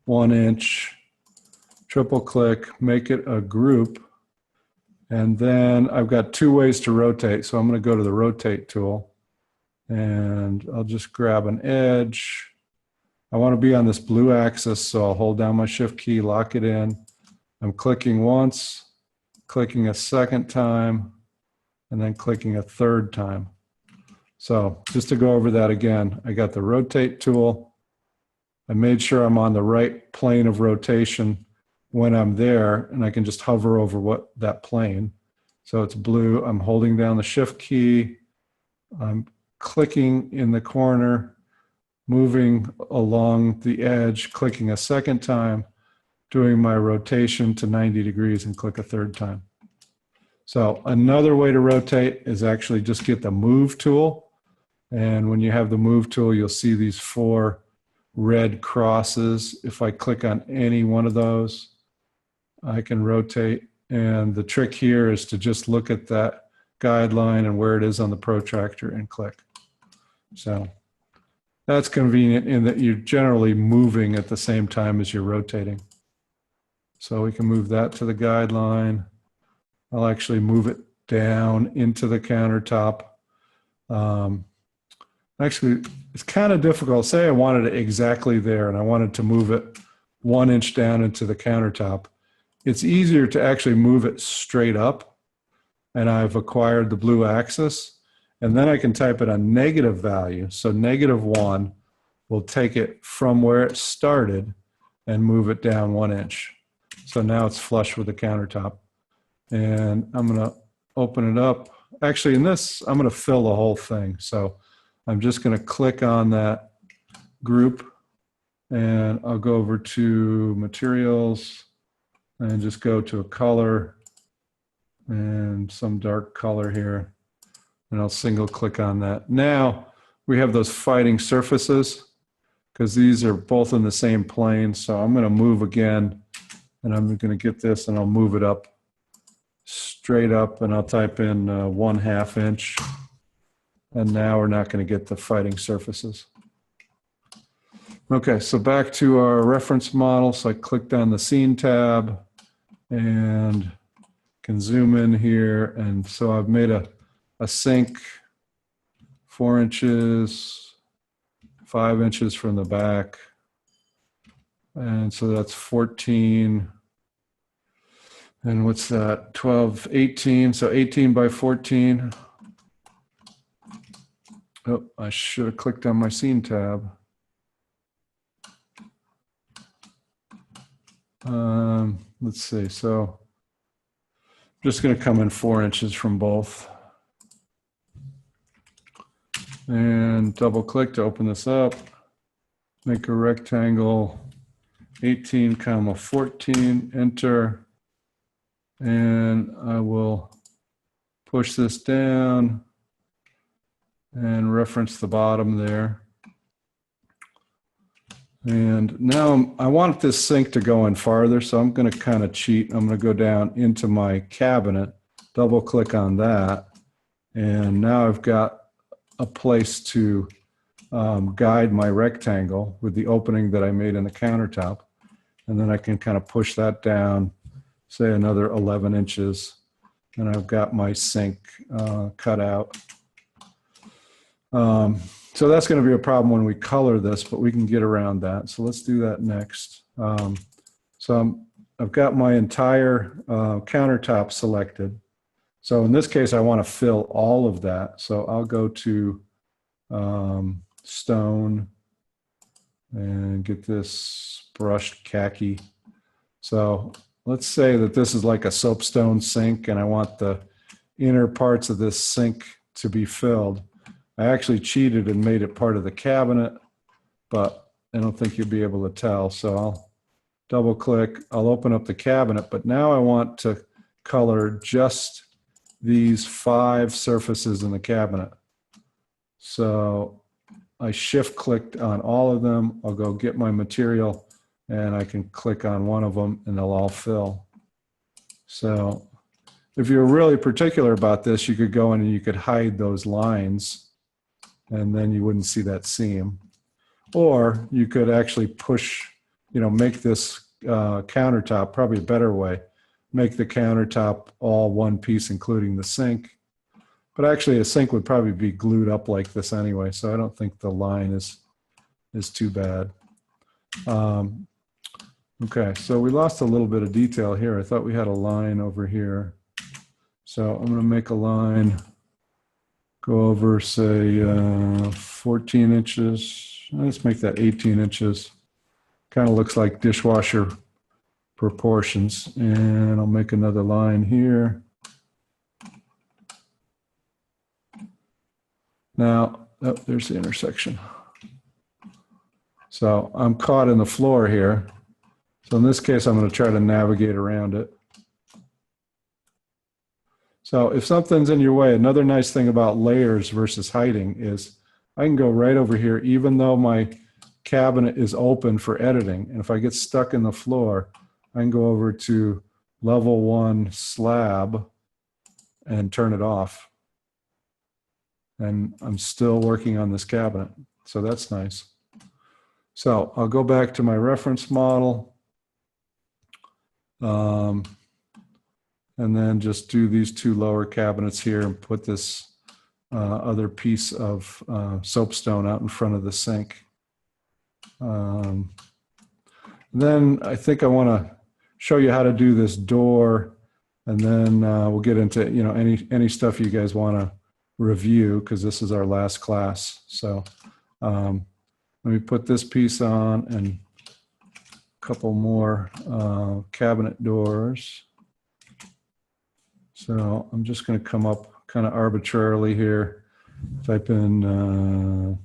1 inch, triple click, make it a group, and then I've got 2 ways to rotate. So I'm going to go to the rotate tool, and I'll just grab an edge, I want to be on this blue axis, so I'll hold down my shift key, lock it in. I'm clicking once, clicking a second time, and then clicking a third time. So just to go over that again, I got the rotate tool. I made sure I'm on the right plane of rotation when I'm there, and I can just hover over that plane. So it's blue. I'm holding down the shift key. I'm clicking in the corner, moving along the edge, clicking a second time, doing my rotation to 90 degrees and click a third time. So another way to rotate is actually just get the move tool. And when you have the move tool, you'll see these 4 red crosses. If I click on any one of those, I can rotate. And the trick here is to just look at that guideline and where it is on the protractor and click. So that's convenient in that you're generally moving at the same time as you're rotating. So we can move that to the guideline. I'll actually move it down into the countertop. Actually, it's kind of difficult. Say I wanted it exactly there and I wanted to move it 1 inch down into the countertop. It's easier to actually move it straight up, and I've acquired the blue axis, and then I can type it a negative value. So -1 will take it from where it started and move it down 1 inch. So now it's flush with the countertop. And I'm going to open it up. Actually, in this, I'm going to fill the whole thing. So I'm just going to click on that group, and I'll go over to materials and just go to a color and some dark color here. And I'll single click on that. Now we have those fighting surfaces because these are both in the same plane. So I'm going to move again, and I'm going to get this and I'll move it up straight up, and I'll type in 1/2 inch. And now we're not going to get the fighting surfaces. Okay, so back to our reference model. So I clicked on the scene tab and can zoom in here. And so I've made a sink 4 inches, 5 inches from the back. And so that's 14. And what's that? 12, 18. So 18 by 14. Oh, I should have clicked on my scene tab. Let's see. So I'm just going to come in 4 inches from both. And double click to open this up. Make a rectangle 18, 14, enter. And I will push this down and reference the bottom there. And now I want this sink to go in farther, so I'm going to kind of cheat. I'm going to go down into my cabinet, double click on that, and now I've got a place to guide my rectangle with the opening that I made in the countertop. And then I can kind of push that down, say another 11 inches, and I've got my sink cut out. So that's going to be a problem when we color this, but we can get around that. So let's do that next. I've got my entire countertop selected. So in this case, I want to fill all of that. So I'll go to stone and get this brushed khaki. So let's say that this is like a soapstone sink and I want the inner parts of this sink to be filled. I actually cheated and made it part of the cabinet, but I don't think you'll be able to tell. So I'll double click, I'll open up the cabinet, but now I want to color just these 5 surfaces in the cabinet. So I shift clicked on all of them. I'll go get my material and I can click on one of them and they'll all fill. So if you're really particular about this, you could go in and you could hide those lines and then you wouldn't see that seam. Or you could actually push, make this countertop, probably a better way, make the countertop all one piece, including the sink. But actually a sink would probably be glued up like this anyway, so I don't think the line is too bad. Okay, so we lost a little bit of detail here. I thought we had a line over here. So I'm going to make a line, go over, say, 14 inches. Let's make that 18 inches. Kind of looks like dishwasher proportions. And I'll make another line here. Now, oh, there's the intersection. So I'm caught in the floor here. So in this case, I'm going to try to navigate around it. So if something's in your way, another nice thing about layers versus hiding is I can go right over here, even though my cabinet is open for editing. And if I get stuck in the floor, I can go over to level 1 slab and turn it off. And I'm still working on this cabinet. So that's nice. So I'll go back to my reference model. And then just do these 2 lower cabinets here and put this other piece of soapstone out in front of the sink. Then I think I want to show you how to do this door, and then we'll get into any stuff you guys want to review, because this is our last class. So let me put this piece on and a couple more cabinet doors. So I'm just going to come up kind of arbitrarily here, type in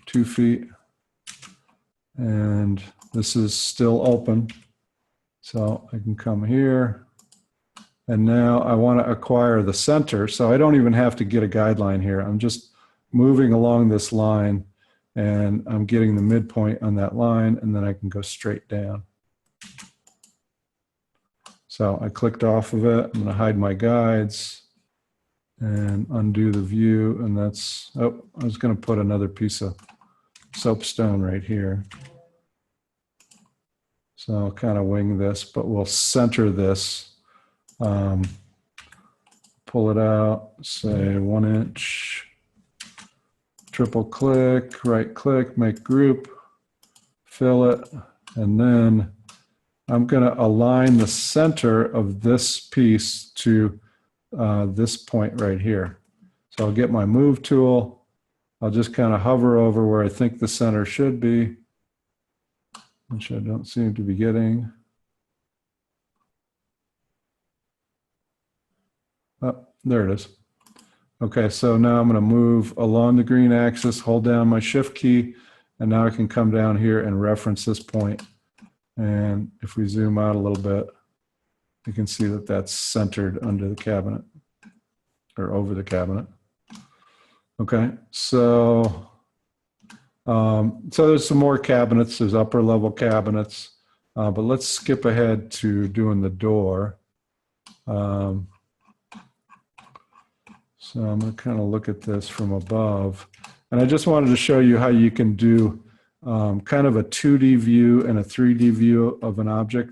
2 feet, and this is still open. So I can come here, and now I want to acquire the center. So I don't even have to get a guideline here. I'm just moving along this line, and I'm getting the midpoint on that line, and then I can go straight down. So I clicked off of it. I'm going to hide my guides and undo the view. And that's, oh, I was going to put another piece of soapstone right here. So I'll kind of wing this, but we'll center this. Pull it out, say 1 inch, triple click, right click, make group, fill it, and then I'm going to align the center of this piece to this point right here. So I'll get my move tool. I'll just kind of hover over where I think the center should be, which I don't seem to be getting. Oh, there it is. Okay, so now I'm going to move along the green axis, hold down my shift key, and now I can come down here and reference this point. And if we zoom out a little bit, you can see that that's centered under the cabinet or over the cabinet. Okay, so there's some more cabinets. There's upper level cabinets, but let's skip ahead to doing the door. So I'm going to kind of look at this from above, and I just wanted to show you how you can do kind of a 2D view and a 3D view of an object.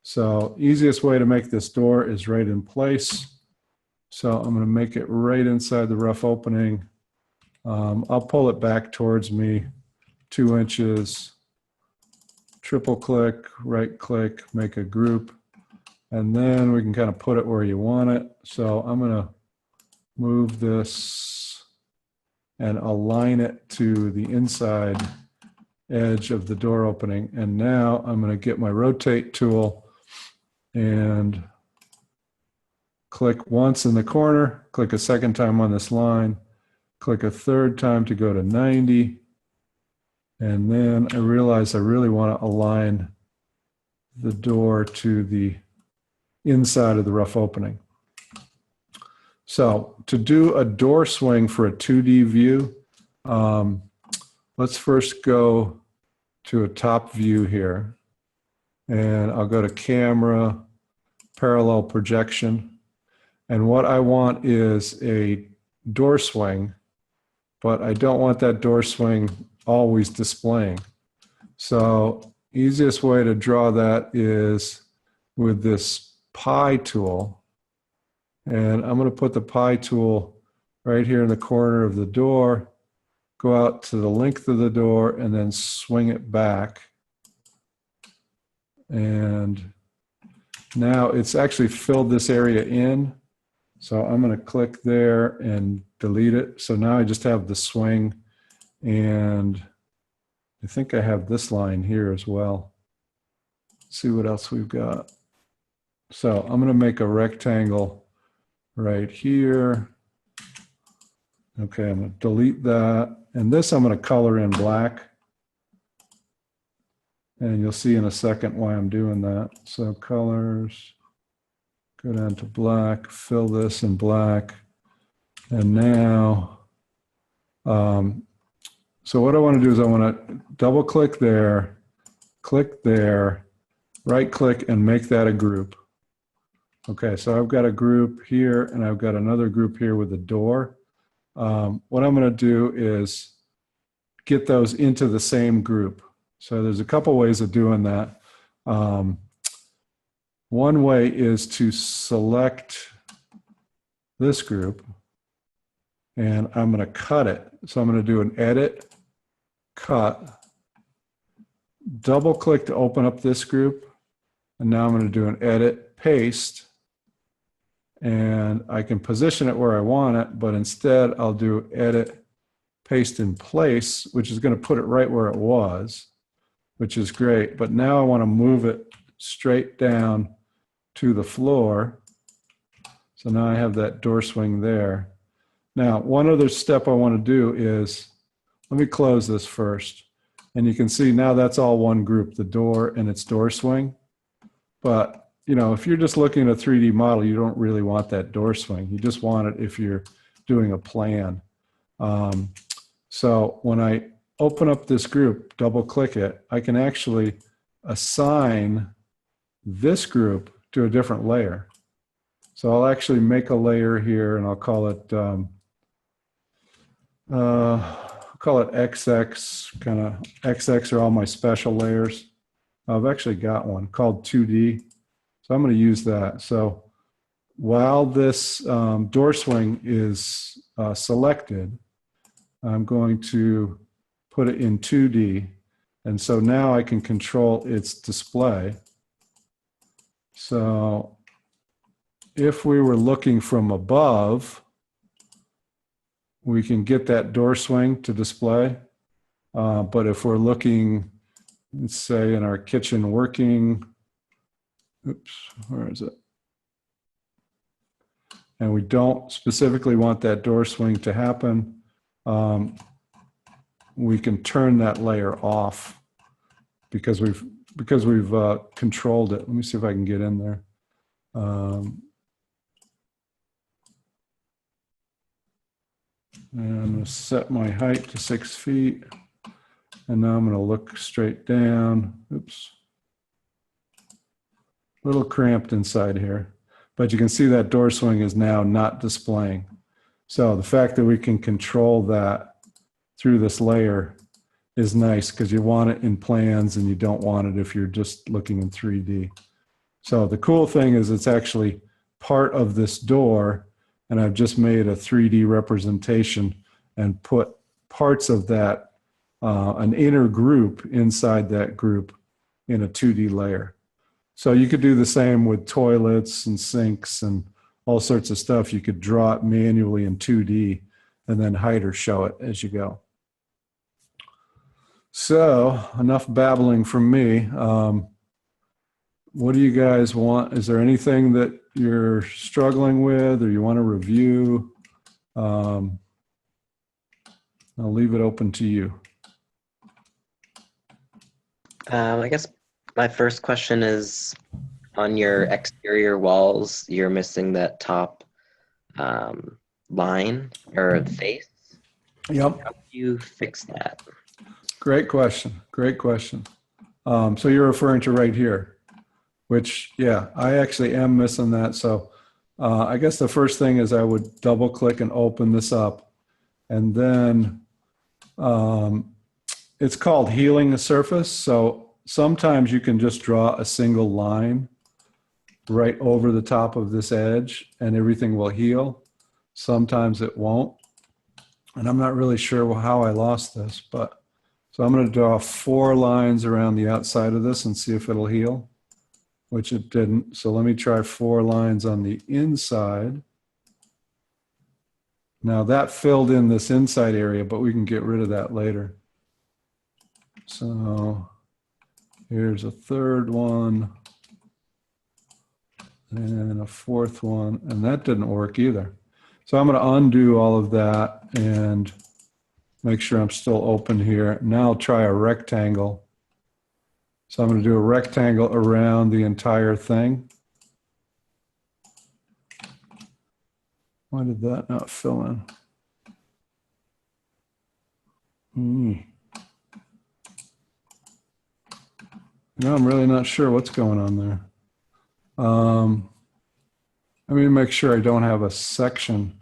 So easiest way to make this door is right in place. So I'm going to make it right inside the rough opening. I'll pull it back towards me 2 inches, triple click, right click, make a group, and then we can kind of put it where you want it. So I'm going to move this and align it to the inside edge of the door opening. And now I'm going to get my rotate tool and click once in the corner, click a second time on this line, click a third time to go to 90. And then I realize I really want to align the door to the inside of the rough opening. So to do a door swing for a 2D view, let's first go to a top view here, and I'll go to camera, parallel projection. And what I want is a door swing, but I don't want that door swing always displaying. So easiest way to draw that is with this pie tool. And I'm going to put the pie tool right here in the corner of the door, go out to the length of the door, and then swing it back. And now it's actually filled this area in. So I'm going to click there and delete it. So now I just have the swing, and I think I have this line here as well. Let's see what else we've got. So I'm going to make a rectangle right here. Okay, I'm going to delete that. And this I'm going to color in black. And you'll see in a second why I'm doing that. So colors, go down to black, fill this in black. And now, so what I want to do is I want to double click there, right click and make that a group. Okay, so I've got a group here and I've got another group here with a door. What I'm going to do is get those into the same group. So there's a couple ways of doing that. One way is to select this group, and I'm going to cut it. So I'm going to do an edit, cut, double click to open up this group, and now I'm going to do an edit, paste, and I can position it where I want it, but instead I'll do edit, paste in place, which is going to put it right where it was, which is great. But now I want to move it straight down to the floor. So now I have that door swing there. Now, one other step I want to do is, let me close this first. And you can see now that's all one group, the door and its door swing. But, you know, if you're just looking at a 3D model, you don't really want that door swing. You just want it if you're doing a plan. So when I open up this group, double click it, I can actually assign this group to a different layer. So I'll actually make a layer here and I'll call it XX, kind of XX are all my special layers. I've actually got one called 2D. So I'm going to use that. So while this door swing is selected, I'm going to put it in 2D. And so now I can control its display. So if we were looking from above, we can get that door swing to display. But if we're looking, let's say in our kitchen working, oops, where is it? And we don't specifically want that door swing to happen, we can turn that layer off because we've controlled it. Let me see if I can get in there. And I'm going to set my height to 6 feet. And now I'm going to look straight down. Oops. A little cramped inside here. But you can see that door swing is now not displaying. So the fact that we can control that through this layer is nice because you want it in plans and you don't want it if you're just looking in 3D. So the cool thing is it's actually part of this door, and I've just made a 3D representation and put parts of that, an inner group inside that group in a 2D layer. So you could do the same with toilets and sinks and all sorts of stuff. You could draw it manually in 2D and then hide or show it as you go. So enough babbling from me. What do you guys want? Is there anything that you're struggling with or you want to review? I'll leave it open to you. I guess my first question is, on your exterior walls, you're missing that top line or face. Yep. How do you fix that? Great question. Great question. So you're referring to right here, which, yeah, I actually am missing that. So I guess the first thing is I would double click and open this up. And then it's called healing the surface. So sometimes you can just draw a single line right over the top of this edge and everything will heal. Sometimes it won't. And I'm not really sure how I lost this, but so I'm going to draw 4 lines around the outside of this and see if it'll heal. which it didn't. So let me try 4 lines on the inside. Now that filled in this inside area, but we can get rid of that later. So here's a 3rd one and a 4th one, and that didn't work either. So I'm going to undo all of that and make sure I'm still open here. Now I'll try a rectangle. So I'm going to do a rectangle around the entire thing. Why did that not fill in? No, I'm really not sure what's going on there. Let me make sure I don't have a section.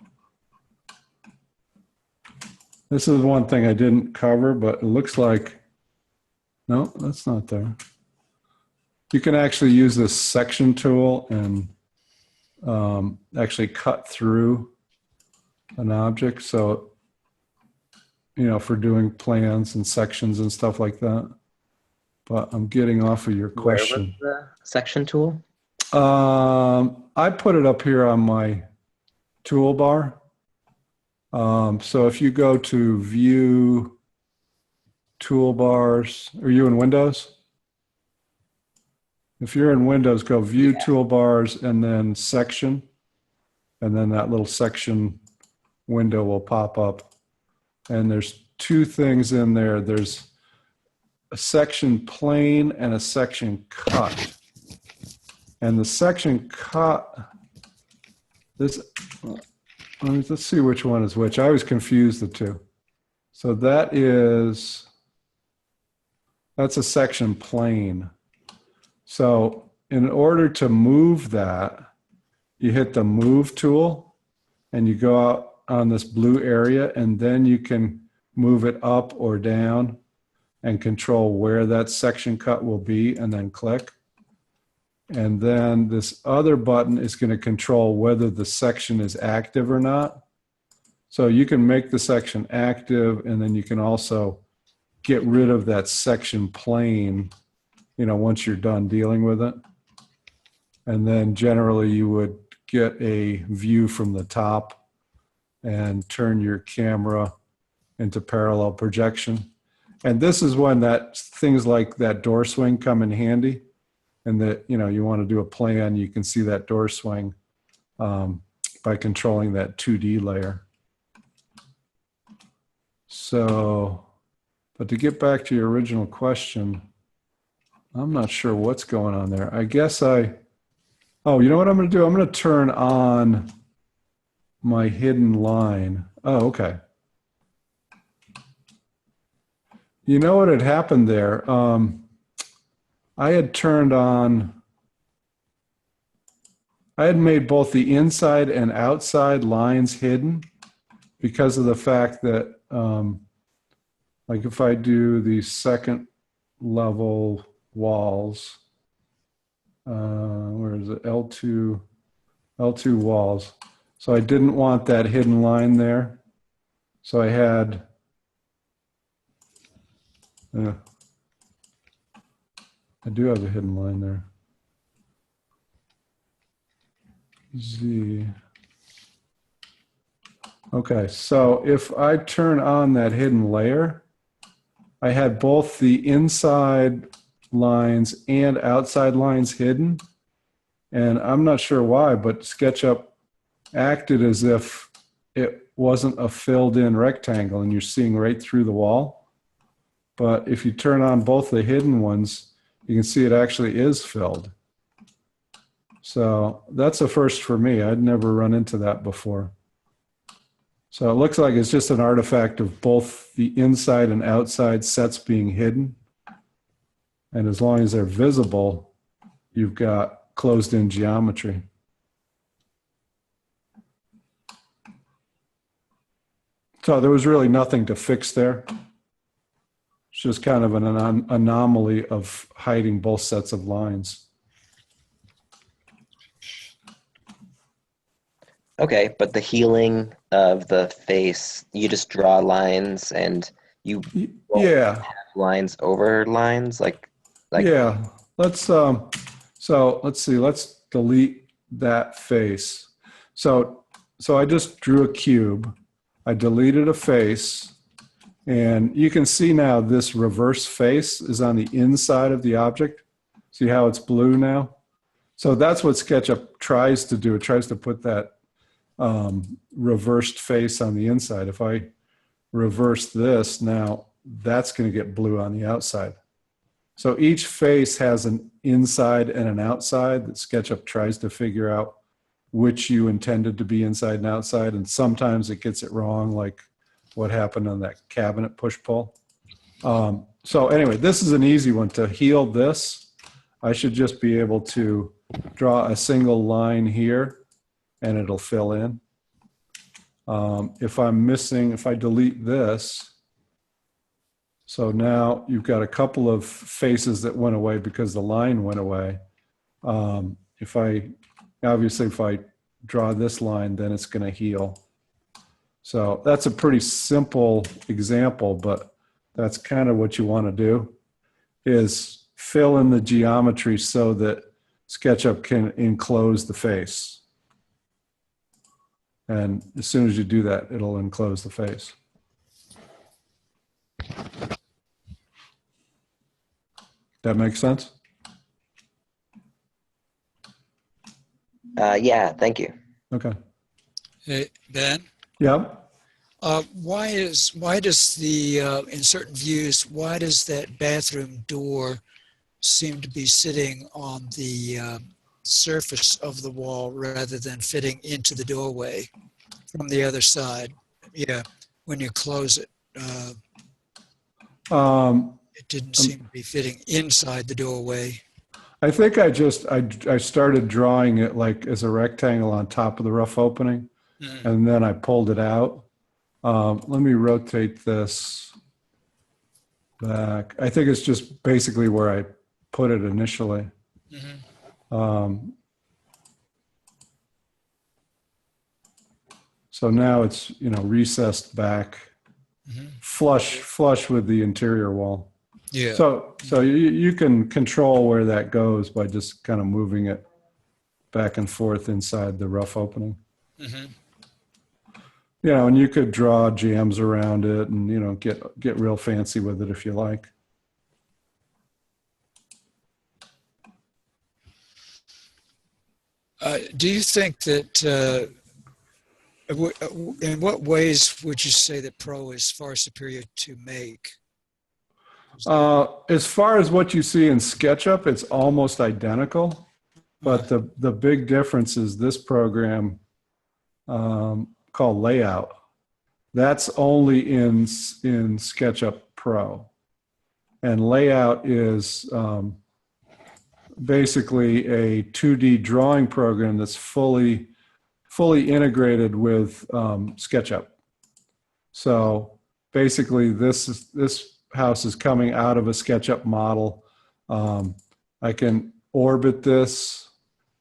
This is one thing I didn't cover, but it looks like, no, that's not there. You can actually use this section tool and actually cut through an object. So, you know, for doing plans and sections and stuff like that. But I'm getting off of your question. Where was the section tool? I put it up here on my toolbar. So if you go to View, Toolbars, are you in Windows? If you're in Windows, go View, Toolbars, and then Section. And then that little section window will pop up. And there's 2 things in there. There's a section plane and a section cut. And the section cut, let's see which one is which. I always confuse the 2. So that's a section plane. So in order to move that, you hit the move tool and you go out on this blue area, and then you can move it up or down and control where that section cut will be, and then click. And then this other button is going to control whether the section is active or not. So you can make the section active, and then you can also get rid of that section plane, you know, once you're done dealing with it. And then generally you would get a view from the top and turn your camera into parallel projection. And this is when that things like that door swing come in handy. And that, you know, you want to do a plan, you can see that door swing by controlling that 2D layer. So, but to get back to your original question, I'm not sure what's going on there. I guess oh, you know what I'm going to do? I'm going to turn on my hidden line. Oh, okay. You know what had happened there? I had made both the inside and outside lines hidden because of the fact that, like if I do the second level walls, where is it? L2 walls. So I didn't want that hidden line there. So I had, I do have a hidden line there. Z. Okay, so if I turn on that hidden layer, I had both the inside lines and outside lines hidden. And I'm not sure why, but SketchUp acted as if it wasn't a filled in rectangle and you're seeing right through the wall. But if you turn on both the hidden ones, you can see it actually is filled. So that's a first for me. I'd never run into that before. So it looks like it's just an artifact of both the inside and outside sets being hidden. And as long as they're visible, you've got closed in geometry. So there was really nothing to fix there. It's just kind of an anomaly of hiding both sets of lines. Okay, but the healing of the face, you just draw lines and you Yeah. have lines over lines, like yeah. Let's so So let's see, let's delete that face. So I just drew a cube. I deleted a face, and you can see now this reverse face is on the inside of the object. See how it's blue now? So that's what SketchUp tries to do. It tries to put that reversed face on the inside. If I reverse this now, that's going to get blue on the outside. So each face has an inside and an outside that SketchUp tries to figure out which you intended to be inside and outside. And sometimes it gets it wrong, like what happened on that cabinet push-pull. So anyway, this is an easy one. To heal this, I should just be able to draw a single line here and it'll fill in. If I'm missing, if I delete this, so now you've got a couple of faces that went away because the line went away. Obviously if I draw this line, then it's going to heal. So that's a pretty simple example, but that's kind of what you want to do, is fill in the geometry so that SketchUp can enclose the face. And as soon as you do that, it'll enclose the face. That makes sense? Yeah, thank you. Okay. Hey, Ben? Yeah. Why does the, in certain views, why does that bathroom door seem to be sitting on the surface of the wall rather than fitting into the doorway from the other side? Yeah, when you close it, it didn't seem to be fitting inside the doorway. I think I started drawing it like as a rectangle on top of the rough opening, and then I pulled it out. Let me rotate this back. I think it's just basically where I put it initially. So now it's, recessed back, flush with the interior wall. Yeah. So you can control where that goes by just kind of moving it back and forth inside the rough opening. And you could draw jams around it and, get real fancy with it if you like. Do you think that, in what ways would you say that Pro is far superior to Make? As far as what you see in SketchUp, it's almost identical, but the big difference is this program called Layout. That's only in SketchUp Pro, and Layout is basically a 2D drawing program that's fully integrated with SketchUp. So basically, this house is coming out of a SketchUp model. I can orbit this,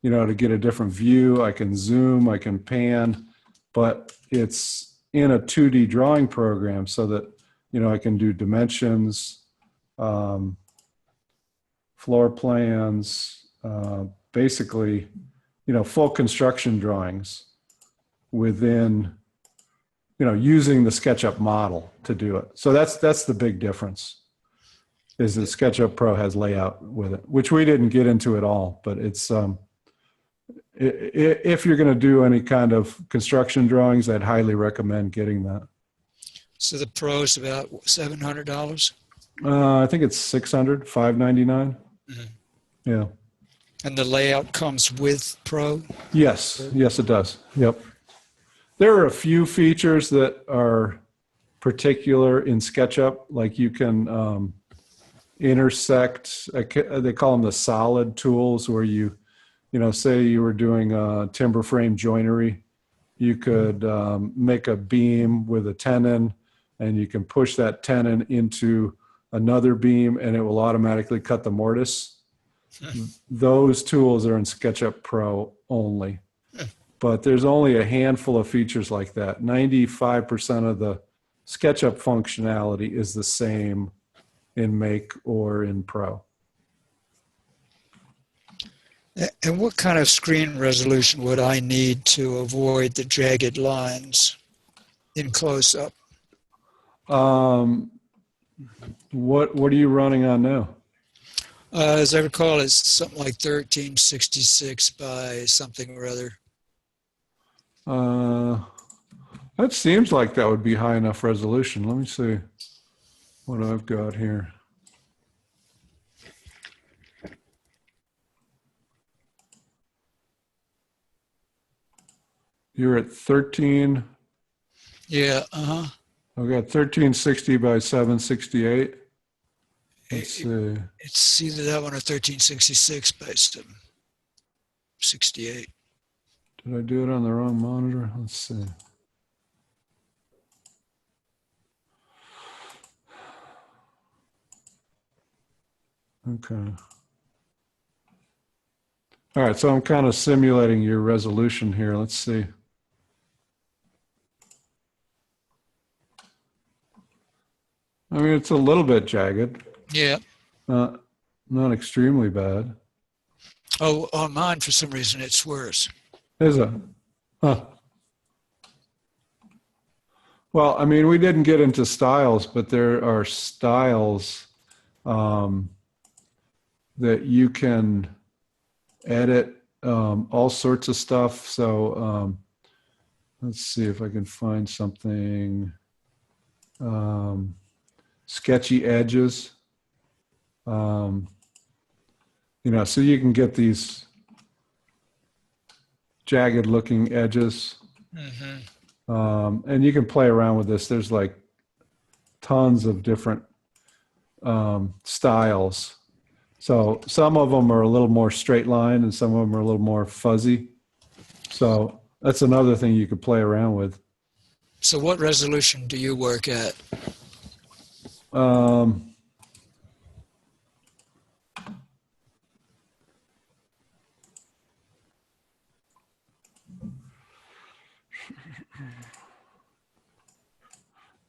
to get a different view. I can zoom, I can pan, but it's in a 2D drawing program so that, I can do dimensions, floor plans, basically, full construction drawings within, using the SketchUp model to do it. So that's the big difference, is that SketchUp Pro has Layout with it, which we didn't get into at all, but it's, if you're going to do any kind of construction drawings, I'd highly recommend getting that. So the Pro is about $700? I think it's $599. Yeah. And the Layout comes with Pro? Yes, it does. Yep. There are a few features that are particular in SketchUp, like you can intersect, they call them the solid tools, where you say you were doing timber frame joinery, you could make a beam with a tenon, and you can push that tenon into another beam and it will automatically cut the mortise. Those tools are in SketchUp Pro only. But there's only a handful of features like that. 95% of the SketchUp functionality is the same in Make or in Pro. And what kind of screen resolution would I need to avoid the jagged lines in close-up? What are you running on now? As I recall, it's something like 1366 by something or other. That seems like that would be high enough resolution. Let me see what I've got here. You're at 13. Yeah, I've got 1360 by 768. Let's see. It's either that one or 1366 by 768. Did I do it on the wrong monitor? Let's see. Okay. All right, so I'm kind of simulating your resolution here. Let's see. I mean, it's a little bit jagged. Yeah. Not extremely bad. Oh, on mine, for some reason, it's worse. Is it? Huh. Well, I mean, we didn't get into styles, but there are styles that you can edit all sorts of stuff. So let's see if I can find something. Sketchy edges. So you can get these jagged looking edges. Mm-hmm. And you can play around with this. There's like tons of different styles. So some of them are a little more straight line and some of them are a little more fuzzy. So that's another thing you could play around with. So what resolution do you work at?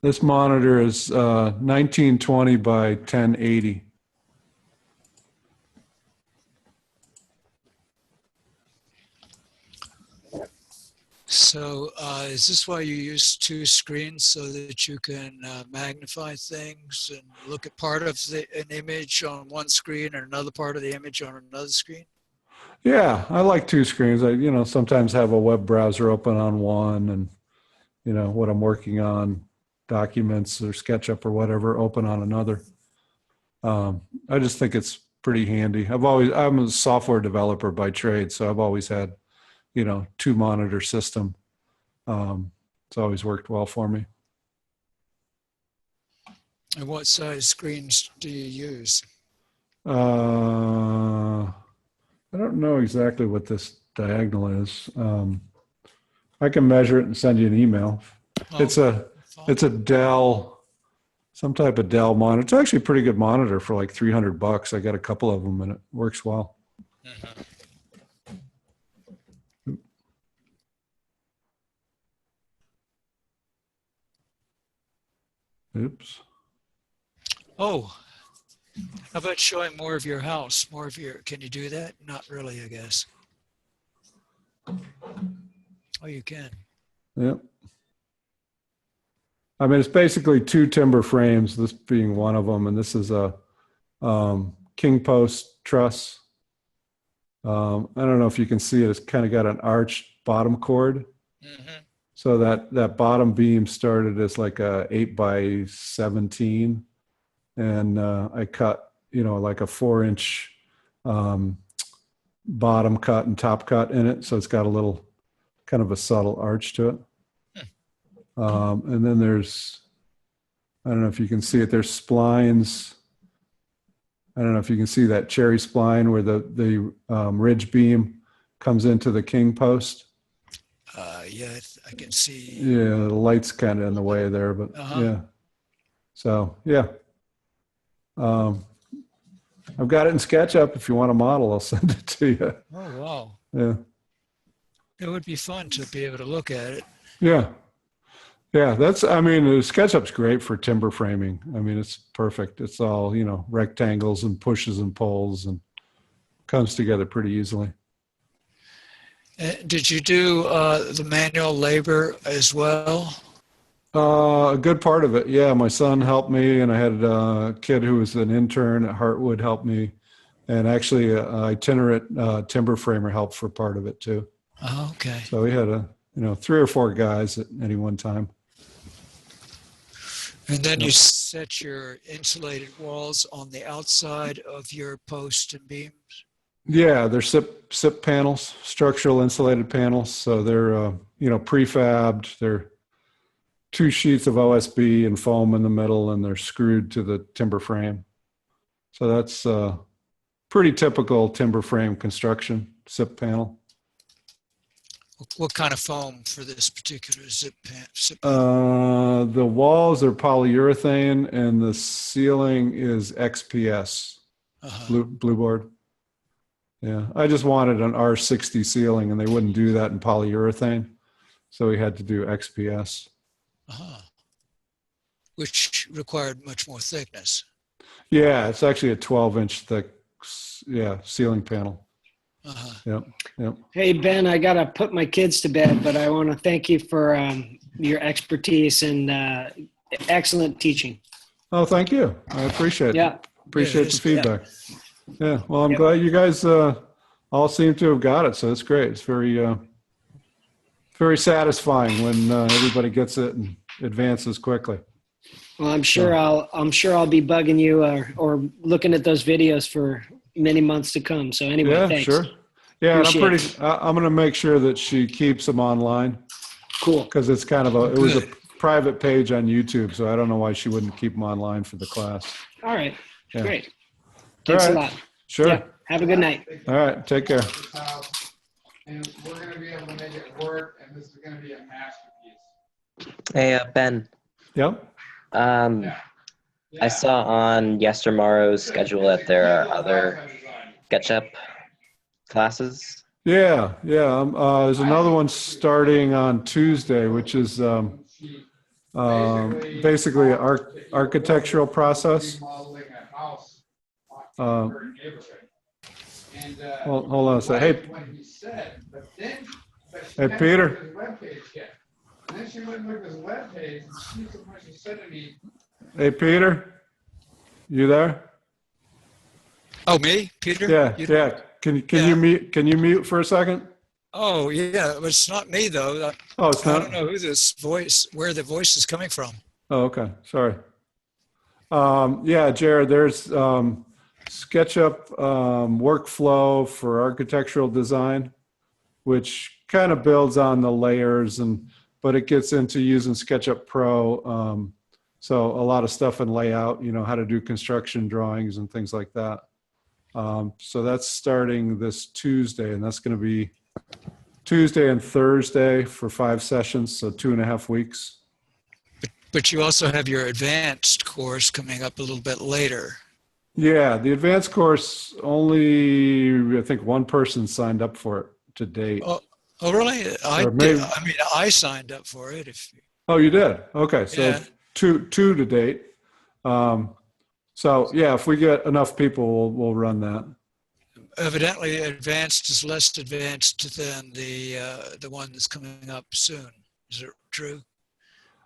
This monitor is 1920 by 1080. So is this why you use two screens so that you can magnify things and look at part of an image on one screen and another part of the image on another screen? Yeah, I like two screens. I, sometimes have a web browser open on one and, what I'm working on, documents or SketchUp or whatever, open on another. I just think it's pretty handy. I'm a software developer by trade, so I've always had, two monitor system. It's always worked well for me. And what size screens do you use? I don't know exactly what this diagonal is. I can measure it and send you an email. Oh, It's a Dell, some type of Dell monitor. It's actually a pretty good monitor for like $300. I got a couple of them and it works well. Mm-hmm. Oops. Oh, how about showing more of your house? Can you do that? Not really, I guess. Oh, you can. Yep. I mean, it's basically two timber frames, this being one of them, and this is a king post truss. I don't know if you can see it. It's kind of got an arched bottom chord. Mm-hmm. So that bottom beam started as like a 8 by 17, and I cut like a 4-inch bottom cut and top cut in it. So it's got a little kind of a subtle arch to it. And then there's, I don't know if you can see it, there's splines. I don't know if you can see that cherry spline where the ridge beam comes into the king post. Yeah, I can see. Yeah, the light's kind of in the way there, but yeah. So yeah. I've got it in SketchUp. If you want a model, I'll send it to you. Oh, wow. Yeah. It would be fun to be able to look at it. Yeah. Yeah, SketchUp's great for timber framing. I mean, it's perfect. It's all, rectangles and pushes and pulls and comes together pretty easily. Did you do the manual labor as well? A good part of it, yeah. My son helped me, and I had a kid who was an intern at Hartwood help me, and actually, itinerant timber framer helped for part of it too. Oh, okay. So we had 3 or 4 guys at any one time. And then you set your insulated walls on the outside of your posts and beams? Yeah, they're SIP panels, structural insulated panels. So they're prefabbed. They're 2 sheets of OSB and foam in the middle, and they're screwed to the timber frame. So that's pretty typical timber frame construction, SIP panel. What kind of foam for this particular SIP panel? The walls are polyurethane, and the ceiling is XPS, blue board. Yeah, I just wanted an R60 ceiling, and they wouldn't do that in polyurethane, so we had to do XPS. Which required much more thickness. Yeah, it's actually a 12-inch thick, ceiling panel. Yep. Hey, Ben, I got to put my kids to bed, but I want to thank you for your expertise and excellent teaching. Oh, thank you. I appreciate it. Yeah. Appreciate the feedback. Yeah. Well, I'm glad you guys all seem to have got it. So it's great. It's very, very satisfying when everybody gets it and advances quickly. Well, I'm sure I'll be bugging you or looking at those videos for many months to come. So anyway, Yeah, thanks. sure. Yeah, and Appreciate I'm going to make sure that she keeps them online. Cool. Because it's kind of it was a private page on YouTube, so I don't know why she wouldn't keep them online for the class. All right. Yeah. Great. Thanks All a right. lot. Sure. Yeah. Have a good night. All right. Take care. And we're going to be able to make it work, and this is going to be a masterpiece. Hey, Ben. Yep. I saw on Yestermorrow's schedule that there are other SketchUp classes. Yeah. There's another one starting on Tuesday, which is basically an architectural process. Hold on a second. Hey, Peter. And then she went and looked at his webpage, and she said to me, Hey, Peter. You there? Oh, me, Peter? Yeah. Can you mute? Can you mute for a second? Oh, yeah. But it's not me though. Oh, it's I not. don't know where the voice is coming from. Oh, okay. Sorry. Yeah, Jared. There's SketchUp workflow for architectural design, which kind of builds on the layers but it gets into using SketchUp Pro. So a lot of stuff in layout, how to do construction drawings and things like that. So that's starting this Tuesday, and that's going to be Tuesday and Thursday for 5 sessions, so 2.5 weeks. But you also have your advanced course coming up a little bit later. Yeah, the advanced course, only I think one person signed up for it to date. Oh, really? I did. I mean, I signed up for it. Oh, you did? Okay, so yeah. two to date. So yeah, if we get enough people, we'll run that. Evidently, advanced is less advanced than the one that's coming up soon. Is it true?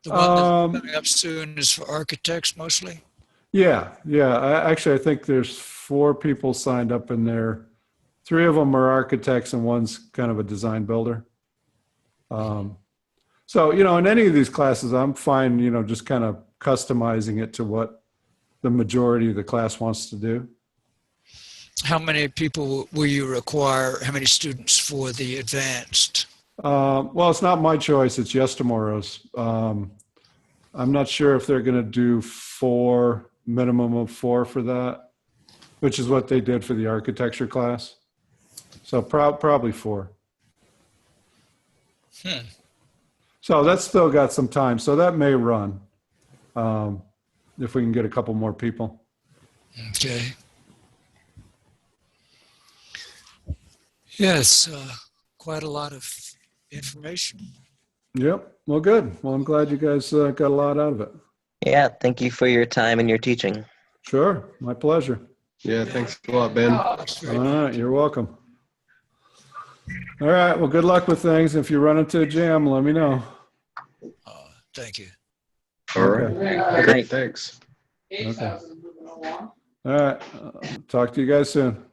The one that's coming up soon is for architects mostly? Yeah. I think there's 4 people signed up in there. 3 of them are architects and one's kind of a design builder. So, in any of these classes, I'm fine, just kind of customizing it to what the majority of the class wants to do. How many people will you require, how many students for the advanced? Well, it's not my choice. It's Yestermorrow's. I'm not sure if they're going to do 4, minimum of 4 for that, which is what they did for the architecture class. So probably 4. So that's still got some time. So that may run if we can get a couple more people. Okay. Yes, quite a lot of information. Yep. Well, good. Well, I'm glad you guys got a lot out of it. Yeah, thank you for your time and your teaching. Sure. My pleasure. Yeah, thanks a lot, Ben. All right, you're welcome. All right, well, good luck with things. If you run into a jam, let me know. Thank you. All right. Okay. Great, thanks. Okay. All right, talk to you guys soon.